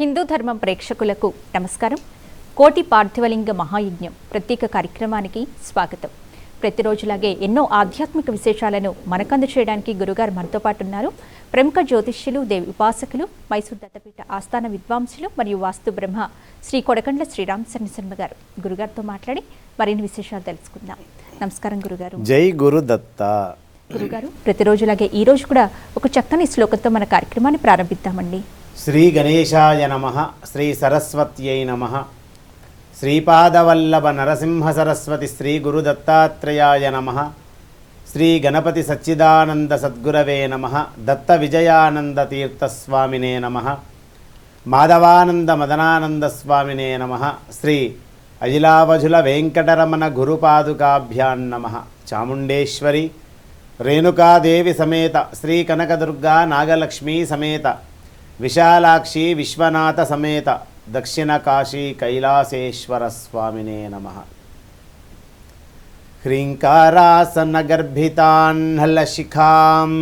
హిందూ ధర్మం ప్రేక్షకులకు నమస్కారం. కోటి పార్థివలింగ మహాయజ్ఞం ప్రత్యేక కార్యక్రమానికి స్వాగతం. ప్రతిరోజులాగే ఎన్నో ఆధ్యాత్మిక విశేషాలను మనకందు చేయడానికి గురుగారు మనతో పాటు ఉన్నారు. ప్రముఖ జ్యోతిష్యులు, దేవి ఉపాసకులు, మైసూర్ దత్తపీఠ ఆస్థాన విద్వాంసులు మరియు వాస్తు బ్రహ్మ శ్రీ కొడకండ్ల శ్రీరామచంద్ర శర్మ గారు. గురుగారితో మాట్లాడి మరిన్ని విశేషాలు తెలుసుకుందాం. నమస్కారం గురుగారు. జై గురుదత్త. గురుగారు, ప్రతిరోజులాగే ఈ రోజు కూడా ఒక చక్కని శ్లోకంతో మన కార్యక్రమాన్ని ప్రారంభిద్దామండి. శ్రీ గణేశాయ నమః, శ్రీ సరస్వత్యై నమః, శ్రీపాదవల్లభ నరసింహ సరస్వతి శ్రీ గురుదత్తాత్రేయాయ నమః, శ్రీ గణపతి సచ్చిదానంద సద్గురవే నమః, దత్త విజయానంద తీర్థస్వామినే నమః, మాధవానంద మదనానంద స్వామినే నమః, శ్రీ అజిలావజుల వెంకటరమణ గురుపాదుకాభ్యాం నమః. చాముండేశ్వరి రేణుకాదేవి సమేత శ్రీ కనకదుర్గా నాగలక్ష్మీ సమేత విశాలాక్షి విశ్వనాథ సమేత దక్షిణ కాశీ కైలాసేశ్వర స్వామినే నమః. హ్రీంకారాసనగర్భితాన్హలశిఖాం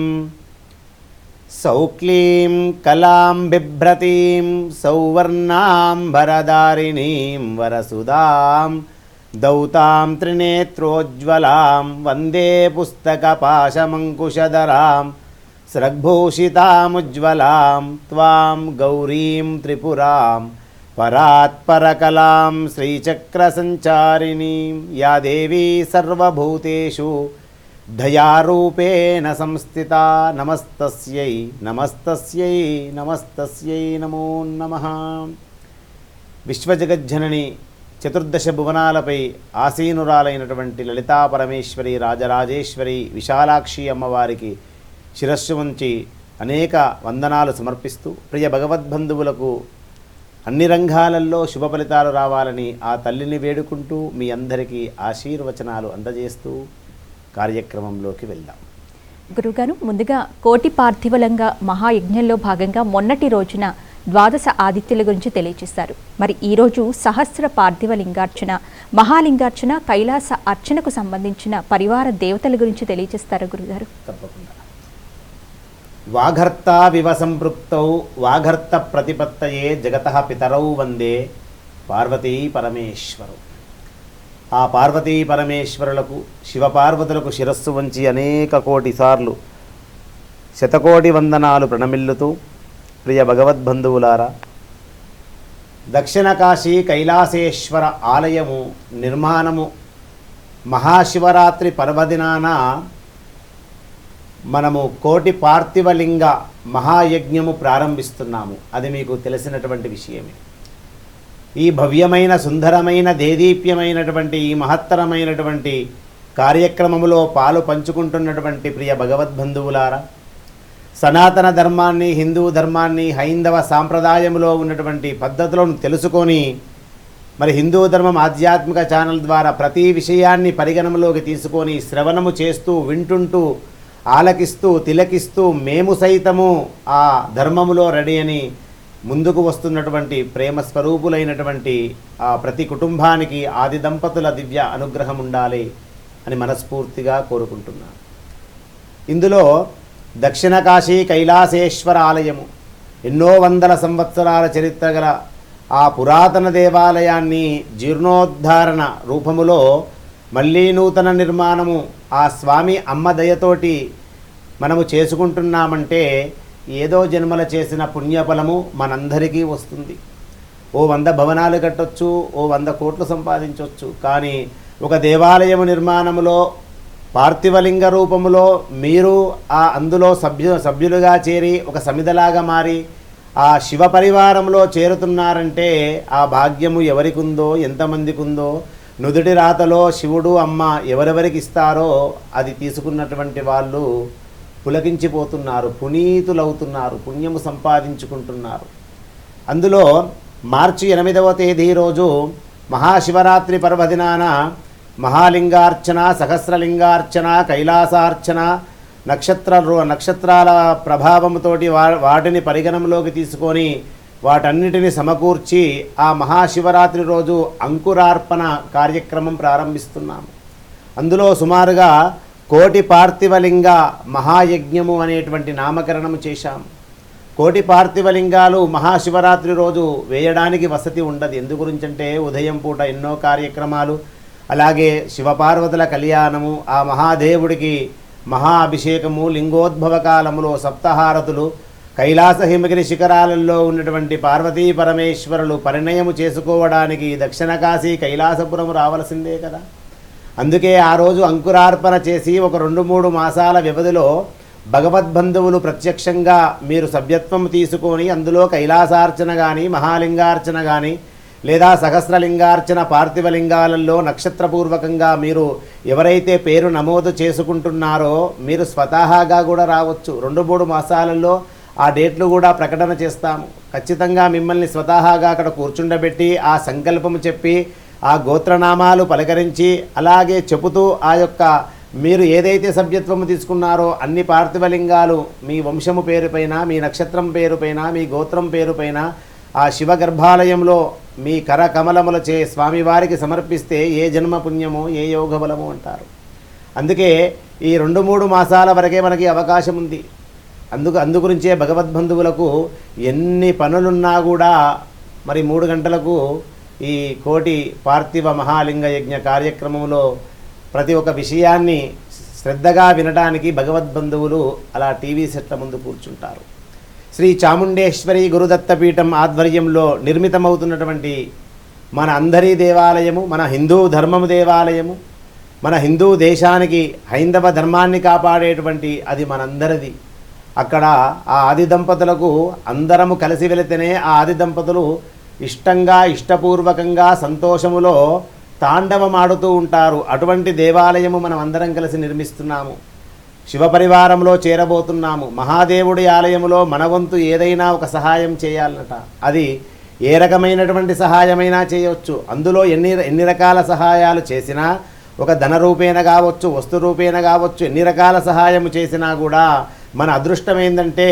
సౌక్లీం కలాం బిభ్రతీం సౌవర్ణాంబరధారిణీం వరసుదాం దౌతాం త్రినేత్రోజ్వలాం వందే పుస్తకపాశమంకుశధరాం స్రగ్భూషితాముజ్వలాం త్వాం గౌరీం త్రిపురాం పరాత్పరకలాం శ్రీచక్రసంచారిణీం యా దేవీ సర్వభూతేషు దయారూపేణ సంస్థితా నమస్తస్యై నమస్తస్యై నమస్తస్యై నమో నమః. విశ్వజగజ్జనని చతుర్దశ భువనాలపై ఆసీనురాలైనటువంటి లలితా పరమేశ్వరి రాజరాజేశ్వరి విశాలాక్షి అమ్మవారికి శిరస్సు వంచి అనేక వందనాలు సమర్పిస్తూ ప్రియ భగవద్బంధువులకు అన్ని రంగాలలో శుభ ఫలితాలు రావాలని ఆ తల్లిని వేడుకుంటూ మీ అందరికీ ఆశీర్వచనాలు అందజేస్తూ కార్యక్రమంలోకి వెళ్దాం. గురుగారు, ముందుగా కోటి పార్థివలింగ మహాయజ్ఞంలో భాగంగా మొన్నటి రోజున ద్వాదశ ఆదిత్యుల గురించి తెలియజేశారు. మరి ఈరోజు సహస్ర పార్థివలింగార్చన, మహాలింగార్చన, కైలాస అర్చనకు సంబంధించిన పరివార దేవతల గురించి తెలియజేస్తారా గురుగారు? తప్పకుండా. వాఘర్త వివ సంపృక్తౌ వాఘర్త ప్రతిపత్తయే జగతః పితరౌ వందే పార్వతీ పరమేశ్వరు. ఆ పార్వతీ పరమేశ్వరులకు శివపార్వతులకు శిరస్సు వంచి అనేక కోటి సార్లు శతకోటి వందనాలు ప్రణమిల్లుతూ ప్రియ భగవద్బంధువులారా, దక్షిణ కాశీ కైలాసేశ్వర ఆలయము నిర్మాణము మహాశివరాత్రి పర్వదినాన మనము కోటి పార్థివలింగ మహాయజ్ఞము ప్రారంభిస్తున్నాము. అది మీకు తెలిసినటువంటి విషయమే. ఈ భవ్యమైన సుందరమైన దేదీప్యమైనటువంటి ఈ మహత్తరమైనటువంటి కార్యక్రమములో పాలు పంచుకుంటున్నటువంటి ప్రియ భగవద్బంధువులారా, సనాతన ధర్మాన్ని, హిందూ ధర్మాన్ని, హైందవ సాంప్రదాయంలో ఉన్నటువంటి పద్ధతులను తెలుసుకొని మరి హిందూ ధర్మం ఆధ్యాత్మిక ఛానల్ ద్వారా ప్రతి విషయాన్ని పరిగణనలోకి తీసుకొని శ్రవణము చేస్తూ వింటుంటూ ఆలకిస్తూ తిలకిస్తూ మేము సైతము ఆ ధర్మములో రెడీ అని ముందుకు వస్తున్నటువంటి ప్రేమ స్వరూపులైనటువంటి ఆ ప్రతి కుటుంబానికి ఆది దంపతుల దివ్య అనుగ్రహం ఉండాలి అని మనస్ఫూర్తిగా కోరుకుంటున్నాను. ఇందులో దక్షిణ కాశీ కైలాసేశ్వర ఆలయము ఎన్నో వందల సంవత్సరాల చరిత్ర గల ఆ పురాతన దేవాలయాన్ని జీర్ణోద్ధారణ రూపములో మళ్ళీ నూతన నిర్మాణము ఆ స్వామి అమ్మ దయతోటి మనము చేసుకుంటున్నామంటే ఏదో జన్మల చేసిన పుణ్యఫలము మనందరికీ వస్తుంది. ఓ 100 భవనాలు కట్టొచ్చు, ఓ 100 కోట్లు సంపాదించవచ్చు. కానీ ఒక దేవాలయము నిర్మాణములో పార్థివలింగ రూపములో మీరు అందులో సభ్యులుగా చేరి ఒక సమిధలాగా మారి ఆ శివ పరివారంలో చేరుతున్నారంటే ఆ భాగ్యము ఎవరికి ఉందో, ఎంతమందికి ఉందో, నుదుటి రాతలో శివుడు అమ్మ ఎవరెవరికి ఇస్తారో అది తీసుకున్నటువంటి వాళ్ళు పులకించిపోతున్నారు, పునీతులవుతున్నారు, పుణ్యము సంపాదించుకుంటున్నారు. అందులో మార్చి 8వ తేదీ రోజు మహాశివరాత్రి పర్వదినాన మహాలింగార్చన, సహస్రలింగార్చన, కైలాసార్చన, నక్షత్రాల ప్రభావంతోటి వాటిని పరిగణంలోకి తీసుకొని వాటన్నిటిని సమకూర్చి ఆ మహాశివరాత్రి రోజు అంకురార్పణ కార్యక్రమం ప్రారంభిస్తున్నాము. అందులో సుమారుగా కోటి పార్థివలింగ మహాయజ్ఞము అనేటువంటి నామకరణము చేశాము. కోటి పార్థివలింగాలు మహాశివరాత్రి రోజు వేయడానికి వసతి ఉండదు. ఎందు గురించంటే ఉదయం పూట ఎన్నో కార్యక్రమాలు, అలాగే శివపార్వతుల కళ్యాణము, ఆ మహాదేవుడికి మహా అభిషేకము, లింగోద్భవ కాలములో సప్తహారతులు, కైలాస హిమగిరి శిఖరాలలో ఉన్నటువంటి పార్వతీ పరమేశ్వరులు పరిణయము చేసుకోవడానికి దక్షిణ కాశీ కైలాసపురం రావలసిందే కదా. అందుకే ఆ రోజు అంకురార్పణ చేసి ఒక 2-3 మాసాల వ్యవధిలో భగవద్బంధువులు ప్రత్యక్షంగా మీరు సభ్యత్వం తీసుకొని అందులో కైలాసార్చన కానీ, మహాలింగార్చన కానీ, లేదా సహస్రలింగార్చన పార్థివలింగాలలో నక్షత్రపూర్వకంగా మీరు ఎవరైతే పేరు నమోదు చేసుకుంటున్నారో మీరు స్వతహాగా కూడా రావచ్చు. 2-3 మాసాలలో ఆ డేట్లు కూడా ప్రకటన చేస్తాము. ఖచ్చితంగా మిమ్మల్ని స్వతహాగా అక్కడ కూర్చుండబెట్టి ఆ సంకల్పము చెప్పి ఆ గోత్రనామాలు పలకరించి అలాగే చెబుతూ ఆ యొక్క మీరు ఏదైతే సభ్యత్వము తీసుకున్నారో అన్ని పార్థివలింగాలు మీ వంశము పేరుపైన, మీ నక్షత్రం పేరుపైన, మీ గోత్రం పేరుపైన ఆ శివ గర్భాలయంలో మీ కరకమలములచే స్వామివారికి సమర్పిస్తే ఏ జన్మ పుణ్యమో ఏ యోగ బలము అంటారు. అందుకే ఈ 2-3 మాసాల వరకే మనకి అవకాశం ఉంది. అందుగురించే భగవద్బంధువులకు ఎన్ని పనులున్నా కూడా మరి 3 గంటలకు ఈ కోటి పార్థివ మహాలింగ యజ్ఞ కార్యక్రమంలో ప్రతి ఒక్క విషయాన్ని శ్రద్ధగా వినడానికి భగవద్బంధువులు అలా టీవీ సెట్ల ముందు కూర్చుంటారు. శ్రీ చాముండేశ్వరి గురుదత్తపీఠం ఆధ్వర్యంలో నిర్మితమవుతున్నటువంటి మన అందరి దేవాలయము, మన హిందూ ధర్మము దేవాలయము, మన హిందూ దేశానికి హైందవ ధర్మాన్ని కాపాడేటువంటి అది మనందరిది. అక్కడ ఆ ఆది దంపతులకు అందరము కలిసి వెళితేనే ఆ ఆది దంపతులు ఇష్టంగా, ఇష్టపూర్వకంగా, సంతోషములో తాండవమాడుతూ ఉంటారు. అటువంటి దేవాలయము మనం అందరం కలిసి నిర్మిస్తున్నాము. శివపరివారంలో చేరబోతున్నాము. మహాదేవుడి ఆలయములో మన వంతు ఏదైనా ఒక సహాయం చేయాలన్నట. అది ఏ రకమైనటువంటి సహాయమైనా చేయవచ్చు. అందులో ఎన్ని రకాల సహాయాలు చేసినా, ఒక ధన రూపేణ కావచ్చు, వస్తు రూపేణ కావచ్చు, ఎన్ని రకాల సహాయం చేసినా కూడా మన అదృష్టం ఏంటంటే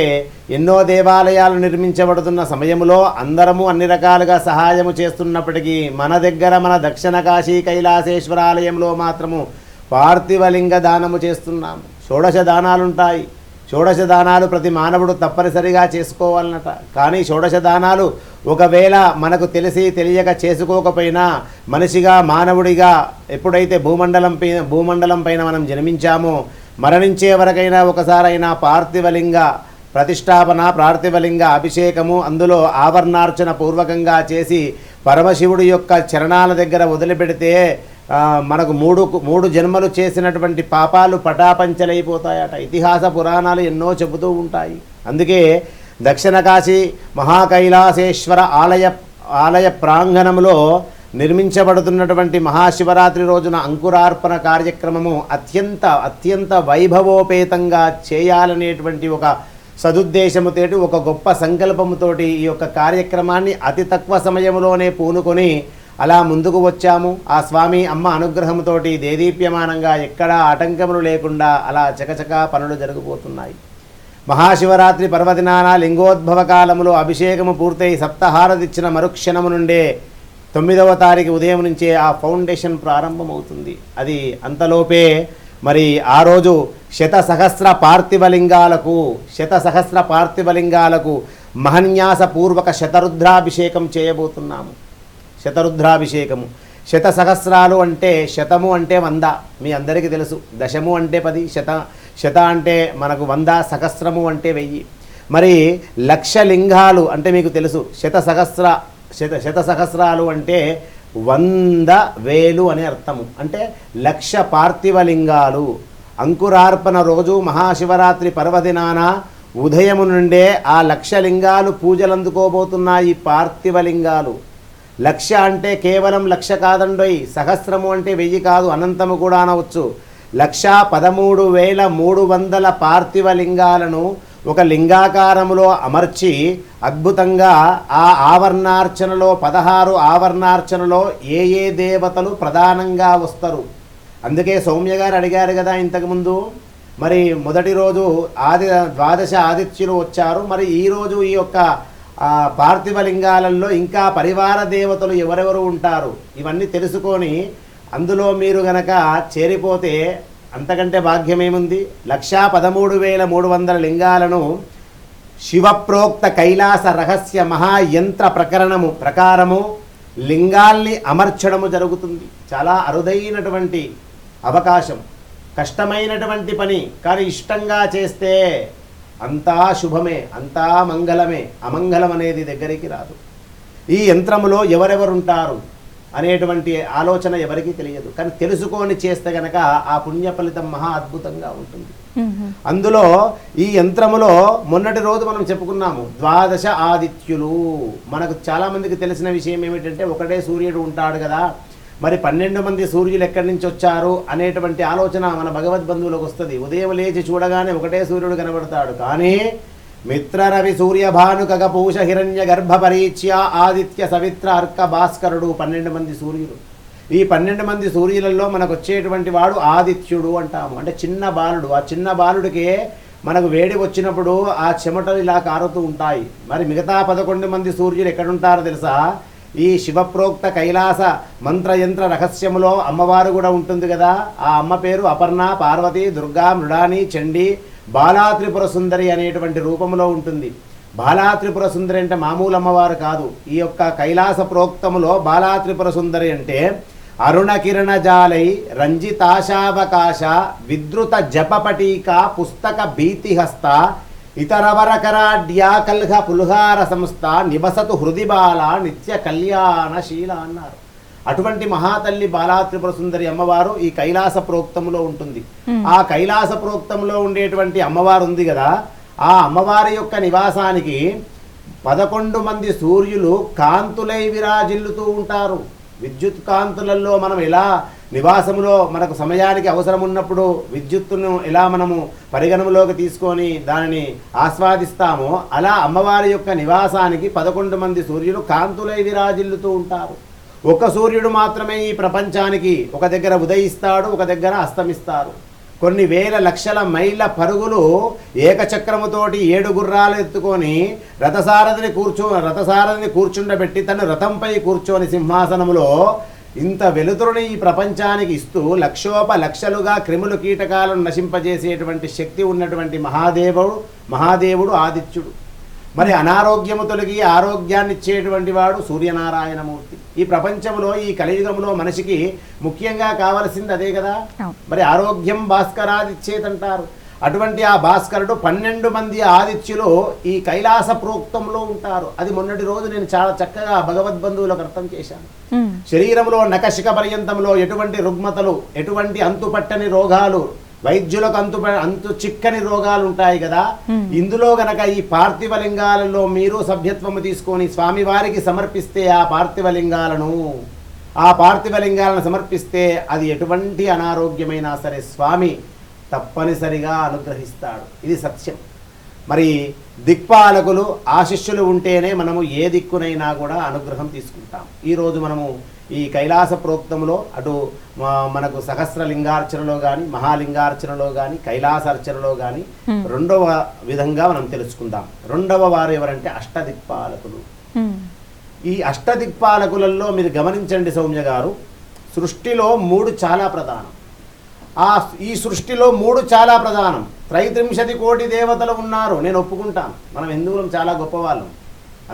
ఎన్నో దేవాలయాలు నిర్మించబడుతున్న సమయంలో అందరము అన్ని రకాలుగా సహాయము చేస్తున్నప్పటికీ మన దగ్గర మన దక్షిణ కాశీ కైలాసేశ్వరాలయంలో మాత్రము పార్థివలింగ దానము చేస్తున్నాము. 16 దానాలుంటాయి. 16 దానాలు ప్రతి మానవుడు తప్పనిసరిగా చేసుకోవాలన్నట. కానీ 16 దానాలు ఒకవేళ మనకు తెలిసి తెలియక చేసుకోకపోయినా మనిషిగా, మానవుడిగా ఎప్పుడైతే భూమండలం పైన మనం జన్మించామో మరణించే వరకైనా ఒకసారైనా పార్థివలింగ ప్రతిష్టాపన, పార్థివలింగ అభిషేకము, అందులో ఆవరణార్చన పూర్వకంగా చేసి పరమశివుడి యొక్క చరణాల దగ్గర వదిలిపెడితే మనకు మూడు జన్మలు చేసినటువంటి పాపాలు పటాపంచలైపోతాయట. ఇతిహాస పురాణాలు ఎన్నో చెబుతూ ఉంటాయి. అందుకే దక్షిణ కాశీ మహాకైలాసేశ్వర ఆలయ ప్రాంగణంలో నిర్మించబడుతున్నటువంటి మహాశివరాత్రి రోజున అంకురార్పణ కార్యక్రమము అత్యంత వైభవోపేతంగా చేయాలనేటువంటి ఒక సదుద్దేశముతోటి, ఒక గొప్ప సంకల్పముతోటి ఈ యొక్క కార్యక్రమాన్ని అతి తక్కువ సమయంలోనే పూనుకొని అలా ముందుకు వచ్చాము. ఆ స్వామి అమ్మ అనుగ్రహంతో దేదీప్యమానంగా ఎక్కడా ఆటంకములు లేకుండా అలా చకచకా పనులు జరిగిపోతున్నాయి. మహాశివరాత్రి పర్వదినాన లింగోద్భవ కాలములో అభిషేకము పూర్తయి సప్తహారతిచ్చిన మరుక్షణము నుండే 9వ తారీఖు ఉదయం నుంచే ఆ ఫౌండేషన్ ప్రారంభమవుతుంది. అది అంతలోపే మరి ఆ రోజు శతసహస్ర పార్థివలింగాలకు మహన్యాసపూర్వక శతరుద్రాభిషేకం చేయబోతున్నాము. శతరుద్రాభిషేకము, శతసహస్రాలు అంటే శతము అంటే 100, మీ అందరికీ తెలుసు. దశము అంటే 10, శత అంటే మనకు 100, సహస్రము అంటే 1000. మరి 1,00,000 లింగాలు అంటే మీకు తెలుసు. శతసహస్రాలు అంటే 100,000 అనే అర్థము. అంటే 1,00,000 పార్థివలింగాలు. అంకురార్పణ రోజు మహాశివరాత్రి పర్వదినాన ఉదయము నుండే ఆ 1,00,000 లింగాలు పూజలు అందుకోబోతున్నాయి. పార్థివలింగాలు 1,00,000 అంటే కేవలం 1,00,000 కాదండోయ్. సహస్రము అంటే 1000 కాదు, అనంతము కూడా అనవచ్చు. 1,13,300 పార్థివలింగాలను ఒక లింగాకారములో అమర్చి అద్భుతంగా ఆ ఆవరణార్చనలో 16 ఆవరణార్చనలో ఏ దేవతలు ప్రధానంగా వస్తారు. అందుకే సౌమ్య గారు అడిగారు కదా ఇంతకుముందు, మరి మొదటి రోజు ద్వాదశ ఆదిత్యులు వచ్చారు. మరి ఈరోజు ఈ యొక్క పార్థివలింగాలలో ఇంకా పరివార దేవతలు ఎవరెవరు ఉంటారు, ఇవన్నీ తెలుసుకొని అందులో మీరు గనక చేరిపోతే అంతకంటే భాగ్యమేముంది. 1,13,300 లింగాలను శివప్రోక్త కైలాస రహస్య మహాయంత్ర ప్రకారము లింగాల్ని అమర్చడము జరుగుతుంది. చాలా అరుదైనటువంటి అవకాశం, కష్టమైనటువంటి పని, కానీ ఇష్టంగా చేస్తే అంతా శుభమే, అంతా మంగళమే. అమంగళం అనేది దగ్గరికి రాదు. ఈ యంత్రములో ఎవరెవరుంటారు అనేటువంటి ఆలోచన ఎవరికీ తెలియదు, కానీ తెలుసుకొని చేస్తే గనక ఆ పుణ్య ఫలితం మహా అద్భుతంగా ఉంటుంది. అందులో ఈ యంత్రములో మొన్నటి రోజు మనం చెప్పుకున్నాము 12 ఆదిత్యులు. మనకు చాలా మందికి తెలిసిన విషయం ఏమిటంటే ఒకటే సూర్యుడు ఉంటాడు కదా, మరి 12 మంది సూర్యులు ఎక్కడి నుంచి వచ్చారు అనేటువంటి ఆలోచన మన భగవద్బంధువులకు వస్తుంది. ఉదయం లేచి చూడగానే ఒకటే సూర్యుడు కనబడతాడు, కానీ మిత్ర రవి సూర్య భాను కగపూష హిరణ్య గర్భ పరీచ్య ఆదిత్య సవిత్ర అర్క భాస్కరుడు 12 మంది సూర్యులు. ఈ 12 మంది సూర్యులలో మనకు వచ్చేటువంటి వాడు ఆదిత్యుడు అంటాము. అంటే చిన్న బాలుడు. ఆ చిన్న బాలుడికే మనకు వేడి వచ్చినప్పుడు ఆ చెమటలు ఇలా కారుతూ ఉంటాయి. మరి మిగతా 11 మంది సూర్యులు ఎక్కడుంటారో తెలుసా? ఈ శివప్రోక్త కైలాస మంత్రయంత్ర రహస్యములో అమ్మవారు కూడా ఉంటుంది కదా. ఆ అమ్మ పేరు అపర్ణ, పార్వతి, దుర్గా, మృడాని, చండి, బాలా త్రిపుర సుందరి అనేటువంటి రూపంలో ఉంటుంది. బాలా త్రిపుర సుందరి అంటే మామూలు అమ్మవారు కాదు. ఈ యొక్క కైలాస ప్రోక్తములో బాలా త్రిపుర సుందరి అంటే అరుణ కిరణ జాలై రంజితాశావకాశ విద్రుత జపపటీక పుస్తక భీతిహస్త ఇతరవరకరాడ్యా కల్హ పుల్హార సంస్థ నివసతు హృది బాల నిత్య కళ్యాణశీల అన్నారు. అటువంటి మహాతల్లి బాలా త్రిపుర సుందరి అమ్మవారు ఈ కైలాస ప్రోక్తములో ఉంటుంది. ఆ కైలాస ప్రోక్తంలో ఉండేటువంటి అమ్మవారు ఉంది కదా, ఆ అమ్మవారి యొక్క నివాసానికి 11 మంది సూర్యులు కాంతులై విరాజిల్లుతూ ఉంటారు. విద్యుత్ కాంతులలో మనం ఎలా నివాసములో మనకు సమయానికి అవసరం ఉన్నప్పుడు విద్యుత్తును ఎలా మనము పరిగణనలోకి తీసుకొని దానిని ఆస్వాదిస్తామో, అలా అమ్మవారి యొక్క నివాసానికి 11 మంది సూర్యులు కాంతులై విరాజిల్లుతూ ఉంటారు. ఒక సూర్యుడు మాత్రమే ఈ ప్రపంచానికి ఒక దగ్గర ఉదయిస్తాడు, ఒక దగ్గర అస్తమిస్తాడు. కొన్ని వేల లక్షల మైళ్ళ పరుగులు ఏకచక్రముతోటి 7 గుర్రాలు ఎత్తుకొని రథసారథిని కూర్చుండబెట్టి తను రథంపై కూర్చొని సింహాసనములో ఇంత వెలుతురుని ఈ ప్రపంచానికి ఇస్తూ లక్షలుగా క్రిములు కీటకాలను నశింపజేసేటువంటి శక్తి ఉన్నటువంటి మహాదేవుడు ఆదిత్యుడు. మరి అనారోగ్యము తొలగి ఆరోగ్యాన్ని ఇచ్చేటువంటి వాడు సూర్యనారాయణమూర్తి. ఈ ప్రపంచంలో ఈ కలియుగంలో మనిషికి ముఖ్యంగా కావలసింది అదే కదా. మరి ఆరోగ్యం భాస్కరాదిచ్చేదంటారు. అటువంటి ఆ భాస్కరుడు 12 మంది ఆదిత్యులు ఈ కైలాస ప్రోక్తంలో ఉంటారు. అది మొన్నటి రోజు నేను చాలా చక్కగా భగవద్బంధువులకు అర్థం చేశాను. శరీరంలో నకశిక పర్యంతంలో ఎటువంటి రుగ్మతలు, ఎటువంటి అంతుపట్టని రోగాలు, వైద్యులకు అంతు చిక్కని రోగాలు ఉంటాయి కదా. ఇందులో గనక ఈ పార్థివ లింగాలలో మీరు సభ్యత్వము తీసుకొని స్వామివారికి సమర్పిస్తే ఆ పార్థివ లింగాలను సమర్పిస్తే అది ఎటువంటి అనారోగ్యమైనా సరే స్వామి తప్పనిసరిగా అనుగ్రహిస్తాడు. ఇది సత్యం. మరి దిక్పాలకులు ఆశిష్యులు ఉంటేనే మనము ఏ దిక్కునైనా కూడా అనుగ్రహం తీసుకుంటాం. ఈరోజు మనము ఈ కైలాస ప్రోక్తంలో అటు మనకు సహస్రలింగార్చనలో కానీ, మహాలింగార్చనలో కానీ, కైలాసార్చనలో కానీ రెండవ విధంగా మనం తెలుసుకుందాం. రెండవ వారు ఎవరంటే అష్టదిక్పాలకులు. ఈ అష్టదిక్పాలకులలో మీరు గమనించండి సౌమ్య గారు, సృష్టిలో 3 చాలా ప్రధానం. ఈ సృష్టిలో 3 చాలా ప్రధానం. 33 కోటి దేవతలు ఉన్నారు, నేను ఒప్పుకుంటాను. మనం హిందువులం చాలా గొప్పవాళ్ళం.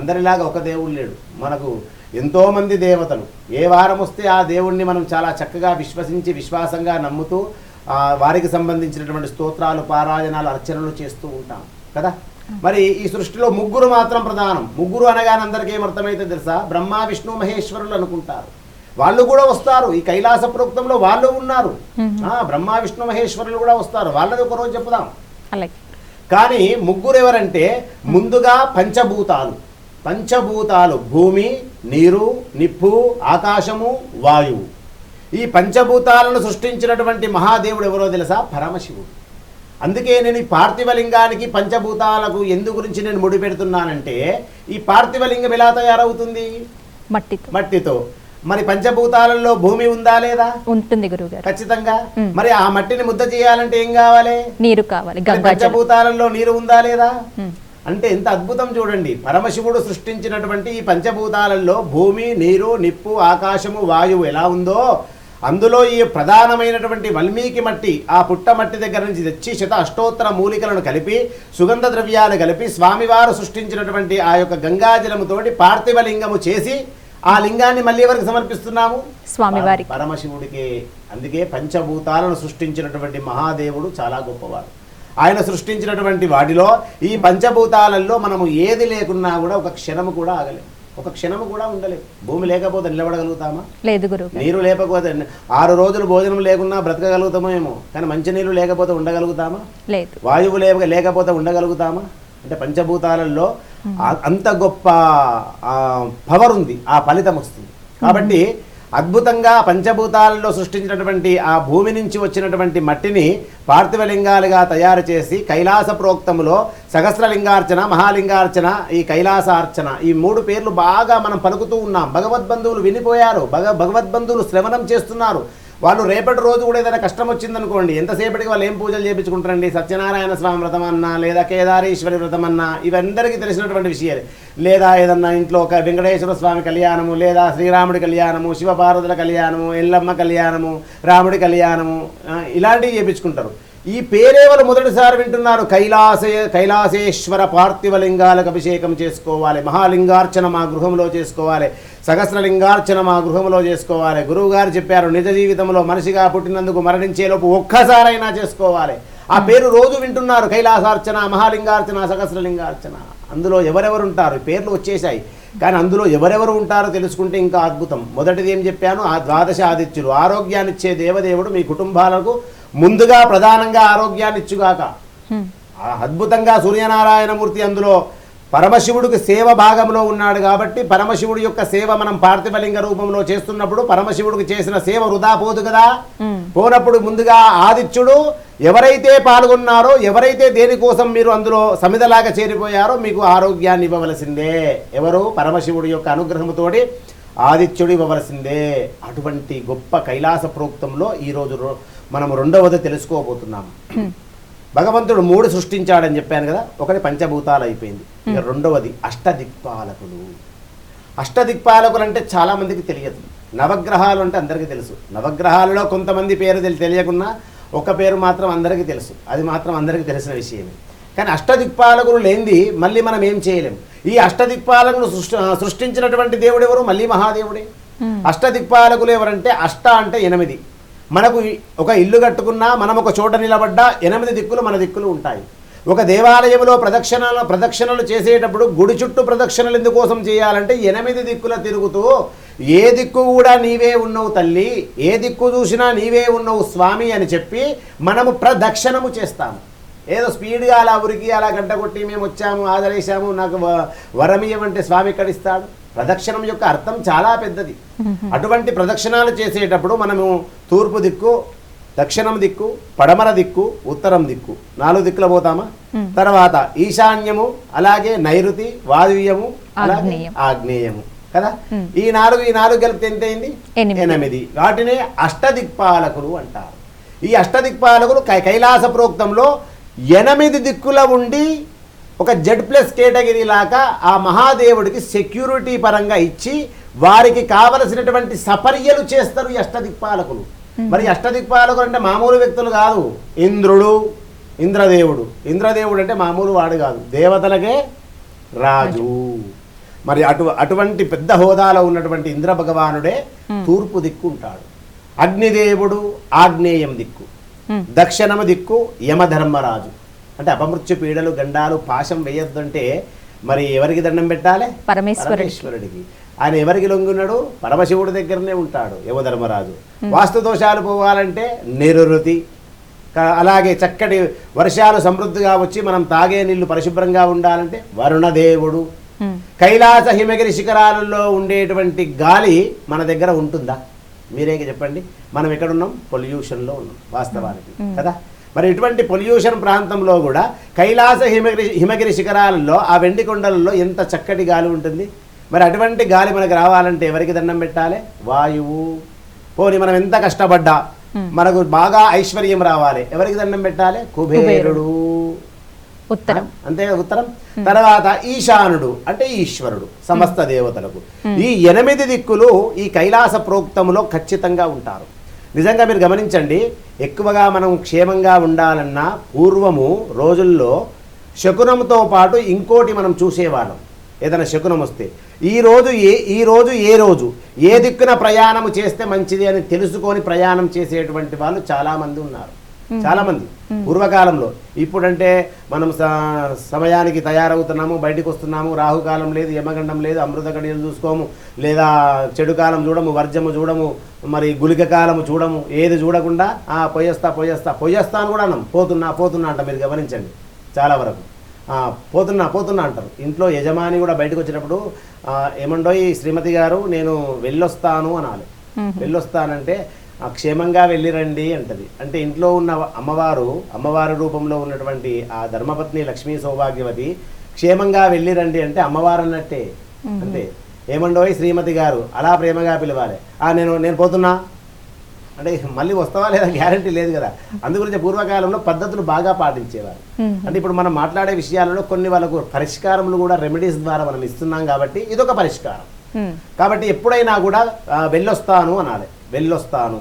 అందరిలాగా ఒక దేవుడు లేడు. మనకు ఎంతోమంది దేవతలు. ఏ వారం వస్తే ఆ దేవుణ్ణి మనం చాలా చక్కగా విశ్వసించి విశ్వాసంగా నమ్ముతూ వారికి సంబంధించినటువంటి స్తోత్రాలు, పారాయణాలు, అర్చనలు చేస్తూ ఉంటాం కదా. మరి ఈ సృష్టిలో 3 మాత్రం ప్రధానం. 3 అనగానే అందరికీ ఏమర్థమైతే తెలుసా? బ్రహ్మ, విష్ణు, మహేశ్వరులు అనుకుంటారు. వాళ్ళు కూడా వస్తారు. ఈ కైలాస ప్రోక్తంలో వాళ్ళు ఉన్నారు. బ్రహ్మ, విష్ణు, మహేశ్వరులు కూడా వస్తారు. వాళ్ళది ఒక రోజు చెప్పుదాం. కానీ 3 ఎవరంటే ముందుగా పంచభూతాలు భూమి, నీరు, నిప్పు, ఆకాశము, వాయువు. ఈ పంచభూతాలను సృష్టించినటువంటి మహాదేవుడు ఎవరో తెలుసా? పరమశివుడు. అందుకే నేను ఈ పార్థివలింగానికి పంచభూతాలకు ఎందు గురించి నేను ముడి పెడుతున్నానంటే, ఈ పార్థివలింగం ఎలా తయారవుతుంది? మట్టితో. మరి పంచభూతాలలో భూమి ఉందా లేదా? ఉంటుంది గురువుగారు, ఖచ్చితంగా. మరి ఆ మట్టిని ముద్ద చేయాలంటే ఏం కావాలి? నీరు కావాలి. పంచభూతాలలో నీరు ఉందా లేదా? అంటే ఎంత అద్భుతం చూడండి. పరమశివుడు సృష్టించినటువంటి ఈ పంచభూతాలలో భూమి, నీరు, నిప్పు, ఆకాశము, వాయువు ఎలా ఉందో అందులో ఈ ప్రధానమైనటువంటి వాల్మీకి మట్టి, ఆ పుట్ట మట్టి దగ్గర నుంచి తెచ్చి అష్టోత్తర మూలికలను కలిపి సుగంధ ద్రవ్యాలు కలిపి స్వామివారు సృష్టించినటువంటి ఆ యొక్క గంగాజలముతోటి పార్థివ లింగము చేసి ఆ లింగాన్ని మళ్ళీ ఎవరికి సమర్పిస్తున్నాము? స్వామివారికి, పరమశివుడికి. అందుకే పంచభూతాలను సృష్టించినటువంటి మహాదేవుడు చాలా గొప్పవాడు. ఆయన సృష్టించినటువంటి వాటిలో ఈ పంచభూతాలలో మనము ఏది లేకున్నా కూడా ఒక క్షణము కూడా ఆగలేము, ఒక క్షణము కూడా ఉండలేము. భూమి లేకపోతే నిలబడగలుగుతామా? లేదు గురువు. నీరు లేకపోతే 6 రోజులు భోజనం లేకున్నా బ్రతకగలుగుతామేమో, కానీ మంచినీరు లేకపోతే ఉండగలుగుతామా? లేదు. వాయువు లేకపోతే ఉండగలుగుతామా? అంటే పంచభూతాలలో అంత గొప్ప పవర్ ఉంది, ఆ ఫలితం వస్తుంది. కాబట్టి అద్భుతంగా పంచభూతాలలో సృష్టించినటువంటి ఆ భూమి నుంచి వచ్చినటువంటి మట్టిని పార్థివలింగాలుగా తయారు చేసి కైలాస ప్రోక్తములో సహస్రలింగార్చన, మహాలింగార్చన, ఈ కైలాసార్చన, ఈ 3 పేర్లు బాగా మనం పలుకుతూ ఉన్నాం. భగవద్బంధువులు వినిపోయారు, భగవద్బంధువులు శ్రవణం చేస్తున్నారు. వాళ్ళు రేపటి రోజు కూడా ఏదైనా కష్టం వచ్చిందనుకోండి, ఎంతసేపటికి వాళ్ళు ఏం పూజలు చేయించుకుంటారండి? సత్యనారాయణ స్వామి వ్రతం అన్నా, లేదా కేదారేశ్వరి వ్రతం అన్నా, ఇవందరికీ తెలిసినటువంటి విషయాలు. లేదా ఏదన్నా ఇంట్లో ఒక వెంకటేశ్వర స్వామి కళ్యాణము, లేదా శ్రీరాముడి కళ్యాణము, శివపార్వతుల కళ్యాణము, ఎల్లమ్మ కళ్యాణము, రాముడి కళ్యాణము, ఇలాంటివి చేయించుకుంటారు. ఈ పేరేవలు మొదటిసారి వింటున్నారు. కైలాసేశ్వర పార్థివలింగాలకు అభిషేకం చేసుకోవాలి, మహాలింగార్చన మా గృహంలో చేసుకోవాలి, సహస్రలింగార్చన మా గృహంలో చేసుకోవాలి. గురువు గారు చెప్పారు, నిజ జీవితంలో మనిషిగా పుట్టినందుకు మరణించేలోపు ఒక్కసారైనా చేసుకోవాలి. ఆ పేరు రోజు వింటున్నారు, కైలాసార్చన, మహాలింగార్చన, సహస్రలింగార్చన. అందులో ఎవరెవరు ఉంటారు? పేర్లు వచ్చేసాయి, కానీ అందులో ఎవరెవరు ఉంటారో తెలుసుకుంటే ఇంకా అద్భుతం. మొదటిది ఏం చెప్పాను? ఆ ద్వాదశ ఆదిత్యులు, ఆరోగ్యాన్నిచ్చే దేవదేవుడు మీ కుటుంబాలకు ముందుగా ప్రధానంగా ఆరోగ్యాన్ని ఇచ్చుగాక. అద్భుతంగా సూర్యనారాయణమూర్తి అందులో పరమశివుడికి సేవ భాగంలో ఉన్నాడు కాబట్టి పరమశివుడి యొక్క సేవ మనం పార్థివలింగ రూపంలో చేస్తున్నప్పుడు పరమశివుడికి చేసిన సేవ వృధా పోదు కదా. పోనప్పుడు ముందుగా ఆదిత్యుడు ఎవరైతే పాల్గొన్నారో, ఎవరైతే దేనికోసం మీరు అందులో సమిధలాగా చేరిపోయారో మీకు ఆరోగ్యాన్ని ఇవ్వవలసిందే. ఎవరు? పరమశివుడి యొక్క అనుగ్రహంతోటి ఆదిత్యుడు ఇవ్వవలసిందే. అటువంటి గొప్ప కైలాస ప్రోక్తంలో ఈరోజు మనం రెండవది తెలుసుకోబోతున్నాము. భగవంతుడు 3 సృష్టించాడని చెప్పాను కదా. ఒకటి పంచభూతాలు అయిపోయింది. ఇక రెండవది అష్టదిక్పాలకులు. అష్టదిక్పాలకులు అంటే చాలా మందికి తెలియదు. నవగ్రహాలు అంటే అందరికీ తెలుసు. నవగ్రహాలలో కొంతమంది పేరు తెలియకున్నా ఒక పేరు మాత్రం అందరికీ తెలుసు, అది మాత్రం అందరికీ తెలిసిన విషయమే. కానీ అష్టదిక్పాలకులు లేనిది మళ్ళీ మనం ఏం చేయలేం. ఈ అష్టదిక్పాలకులు సృష్టించినటువంటి దేవుడు ఎవరు? మళ్ళీ మహాదేవుడే. అష్టదిక్పాలకులు ఎవరంటే, అష్ట అంటే 8. మనకు ఒక ఇల్లు కట్టుకున్నా, మనం ఒక చోట నిలబడ్డా 8 దిక్కులు మన దిక్కులు ఉంటాయి. ఒక దేవాలయంలో ప్రదక్షిణలు చేసేటప్పుడు గుడి చుట్టూ ప్రదక్షిణలు ఎందుకోసం చేయాలంటే 8 దిక్కుల తిరుగుతూ ఏ దిక్కు కూడా నీవే ఉన్నావు తల్లి, ఏ దిక్కు చూసినా నీవే ఉన్నావు స్వామి అని చెప్పి మనము ప్రదక్షిణము చేస్తాము. ఏదో స్పీడ్గా అలా ఉరికి అలా గంట కొట్టి మేము వచ్చాము, ఆదరేశాము, నాకు వరమియమంటే స్వామి ఎక్కడిస్తాడు? ప్రదక్షిణం యొక్క అర్థం చాలా పెద్దది. అటువంటి ప్రదక్షిణాలు చేసేటప్పుడు మనము తూర్పు దిక్కు, దక్షిణం దిక్కు, పడమర దిక్కు, ఉత్తరం దిక్కు, 4 దిక్కుల పోతామా. తర్వాత ఈశాన్యము, అలాగే నైరుతి, వాయువ్యము, అలాగే ఆగ్నేయము కదా. ఈ 4 కలిపితే ఎంత అయింది? 8. వాటినే అష్టదిక్పాలకులు అంటారు. ఈ అష్టదిక్పాలకులు కైలాస ప్రోక్తంలో 8 దిక్కుల ఉండి ఒక Z+ కేటగిరీ లాగా ఆ మహాదేవుడికి సెక్యూరిటీ పరంగా ఇచ్చి వారికి కావలసినటువంటి సపర్యలు చేస్తారు ఈ అష్టదిక్పాలకులు. మరి అష్టదిక్పాలకులు అంటే మామూలు వ్యక్తులు కాదు. ఇంద్రుడు, ఇంద్రదేవుడు. ఇంద్రదేవుడు అంటే మామూలు వాడు కాదు, దేవతలకే రాజు. మరి అటువంటి పెద్ద హోదాలో ఉన్నటువంటి ఇంద్ర భగవానుడే తూర్పు దిక్కు ఉంటాడు. అగ్నిదేవుడు ఆగ్నేయం దిక్కు, దక్షిణము దిక్కు యమధర్మరాజు. అంటే అపమృత్యు పీడలు, గండాలు, పాశం వేయొద్దంటే మరి ఎవరికి దండం పెట్టాలి? పరమేశ్వరుడికి. ఆయన ఎవరికి లొంగున్నాడు? పరమశివుడి దగ్గరనే ఉంటాడు యమధర్మరాజు. వాస్తు దోషాలు పోవాలంటే నిరుతి, అలాగే చక్కటి వర్షాలు సమృద్ధిగా వచ్చి మనం తాగే నీళ్లు పరిశుభ్రంగా ఉండాలంటే వరుణదేవుడు. కైలాస హిమగిరి శిఖరాలలో ఉండేటువంటి గాలి మన దగ్గర ఉంటుందా? మీరే చెప్పండి. మనం ఎక్కడున్నాం? పొల్యూషన్లో ఉన్నాం వాస్తవానికి కదా. మరి ఇటువంటి పొల్యూషన్ ప్రాంతంలో కూడా కైలాస హిమగిరి శిఖరాలలో ఆ వెండి కొండలలో ఎంత చక్కటి గాలి ఉంటుంది. మరి అటువంటి గాలి మనకు రావాలంటే ఎవరికి దండం పెట్టాలి? వాయువు. పోనీ మనం ఎంత కష్టపడ్డా మనకు బాగా ఐశ్వర్యం రావాలి, ఎవరికి దండం పెట్టాలి? కుబేరుడు. ఉత్తరం. అంతే ఉత్తరం. తర్వాత ఈశానుడు అంటే ఈశ్వరుడు, సమస్త దేవతలకు. ఈ 8 దిక్కులు ఈ కైలాస ప్రోక్తములో ఖచ్చితంగా ఉంటారు. నిజంగా మీరు గమనించండి, ఎక్కువగా మనం క్షేమంగా ఉండాలన్నా పూర్వము రోజుల్లో శకునంతో పాటు ఇంకోటి మనం చూసేవాళ్ళం. ఏదైనా శకునం వస్తే ఈ రోజు ఏ రోజు ఏ దిక్కున ప్రయాణము చేస్తే మంచిది అని తెలుసుకొని ప్రయాణం చేసేటువంటి వాళ్ళు చాలామంది ఉన్నారు. చాలామంది పూర్వకాలంలో. ఇప్పుడంటే మనం సమయానికి తయారవుతున్నాము, బయటకు వస్తున్నాము, రాహుకాలం లేదు, యమగండం లేదు, అమృత గడియలు చూసుకోము, లేదా చెడు కాలం చూడము, వర్జము చూడము, మరి గుళిక కాలము చూడము, ఏది చూడకుండా పోయేస్తాను కూడా అన్నాం. పోతున్నా అంట. మీరు గమనించండి, చాలా వరకు పోతున్నా అంటారు. ఇంట్లో యజమాని కూడా బయటకు వచ్చినప్పుడు ఏమండోయ్ శ్రీమతి గారు నేను వెళ్ళొస్తాను అనాలి. వెళ్ళొస్తానంటే క్షేమంగా వెళ్ళిరండి అంటది. అంటే ఇంట్లో ఉన్న అమ్మవారి రూపంలో ఉన్నటువంటి ఆ ధర్మపత్ని లక్ష్మీ సౌభాగ్యవతి క్షేమంగా వెళ్ళిరండి అంటే అమ్మవారు అన్నట్టే. అంటే ఏమండోయ్ శ్రీమతి గారు అలా ప్రేమగా పిలవాలి. నేను పోతున్నా అంటే మళ్ళీ వస్తావా లేదా గ్యారంటీ లేదు కదా. అందుగురించి పూర్వకాలంలో పద్ధతులు బాగా పాటించేవారు. అంటే ఇప్పుడు మనం మాట్లాడే విషయాలలో కొన్ని వాళ్ళకు పరిష్కారములు కూడా రెమెడీస్ ద్వారా మనం ఇస్తున్నాం కాబట్టి ఇదొక పరిష్కారం. కాబట్టి ఎప్పుడైనా కూడా వెళ్ళొస్తాను అనాలి. వెళ్ళొస్తాను,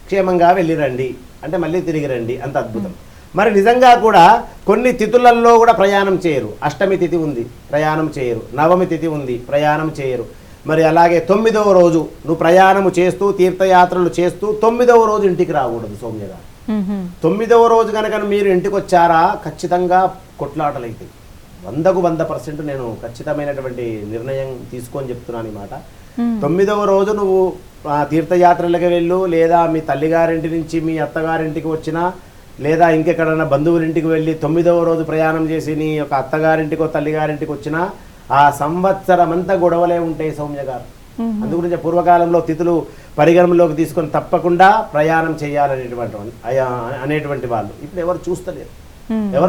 క్షేమంగా వెళ్ళిరండి అంటే మళ్ళీ తిరిగి రండి. అంత అద్భుతం. మరి నిజంగా కూడా కొన్ని తిథులలో కూడా ప్రయాణం చేయరు. అష్టమి తిథి ఉంది, ప్రయాణం చేయరు. నవమి తిథి ఉంది, ప్రయాణం చేయరు. మరి అలాగే 9వ రోజు నువ్వు ప్రయాణము చేస్తూ తీర్థయాత్రలు చేస్తూ 9వ రోజు ఇంటికి రాకూడదు సౌమ్య గారు. 9వ రోజు కనుక మీరు ఇంటికి వచ్చారా ఖచ్చితంగా కొట్లాటలు అవుతాయి. 100% నేను ఖచ్చితమైనటువంటి నిర్ణయం తీసుకొని చెప్తున్నాను ఈ మాట. 9వ రోజు నువ్వు తీర్థయాత్రలకు వెళ్ళు, లేదా మీ తల్లిగారింటి నుంచి మీ అత్తగారింటికి వచ్చినా, లేదా ఇంకెక్కడన్నా బంధువులింటికి వెళ్ళి 9వ రోజు ప్రయాణం చేసి నీ యొక్క అత్తగారింటికో తల్లిగారింటికి వచ్చినా ఆ సంవత్సరం అంతా గొడవలే ఉంటాయి సౌమ్య గారు. అందుగురించి పూర్వకాలంలో తిథులు పరిగణనలోకి తీసుకొని తప్పకుండా ప్రయాణం అనేటువంటి వాళ్ళు ఇప్పుడు ఎవరు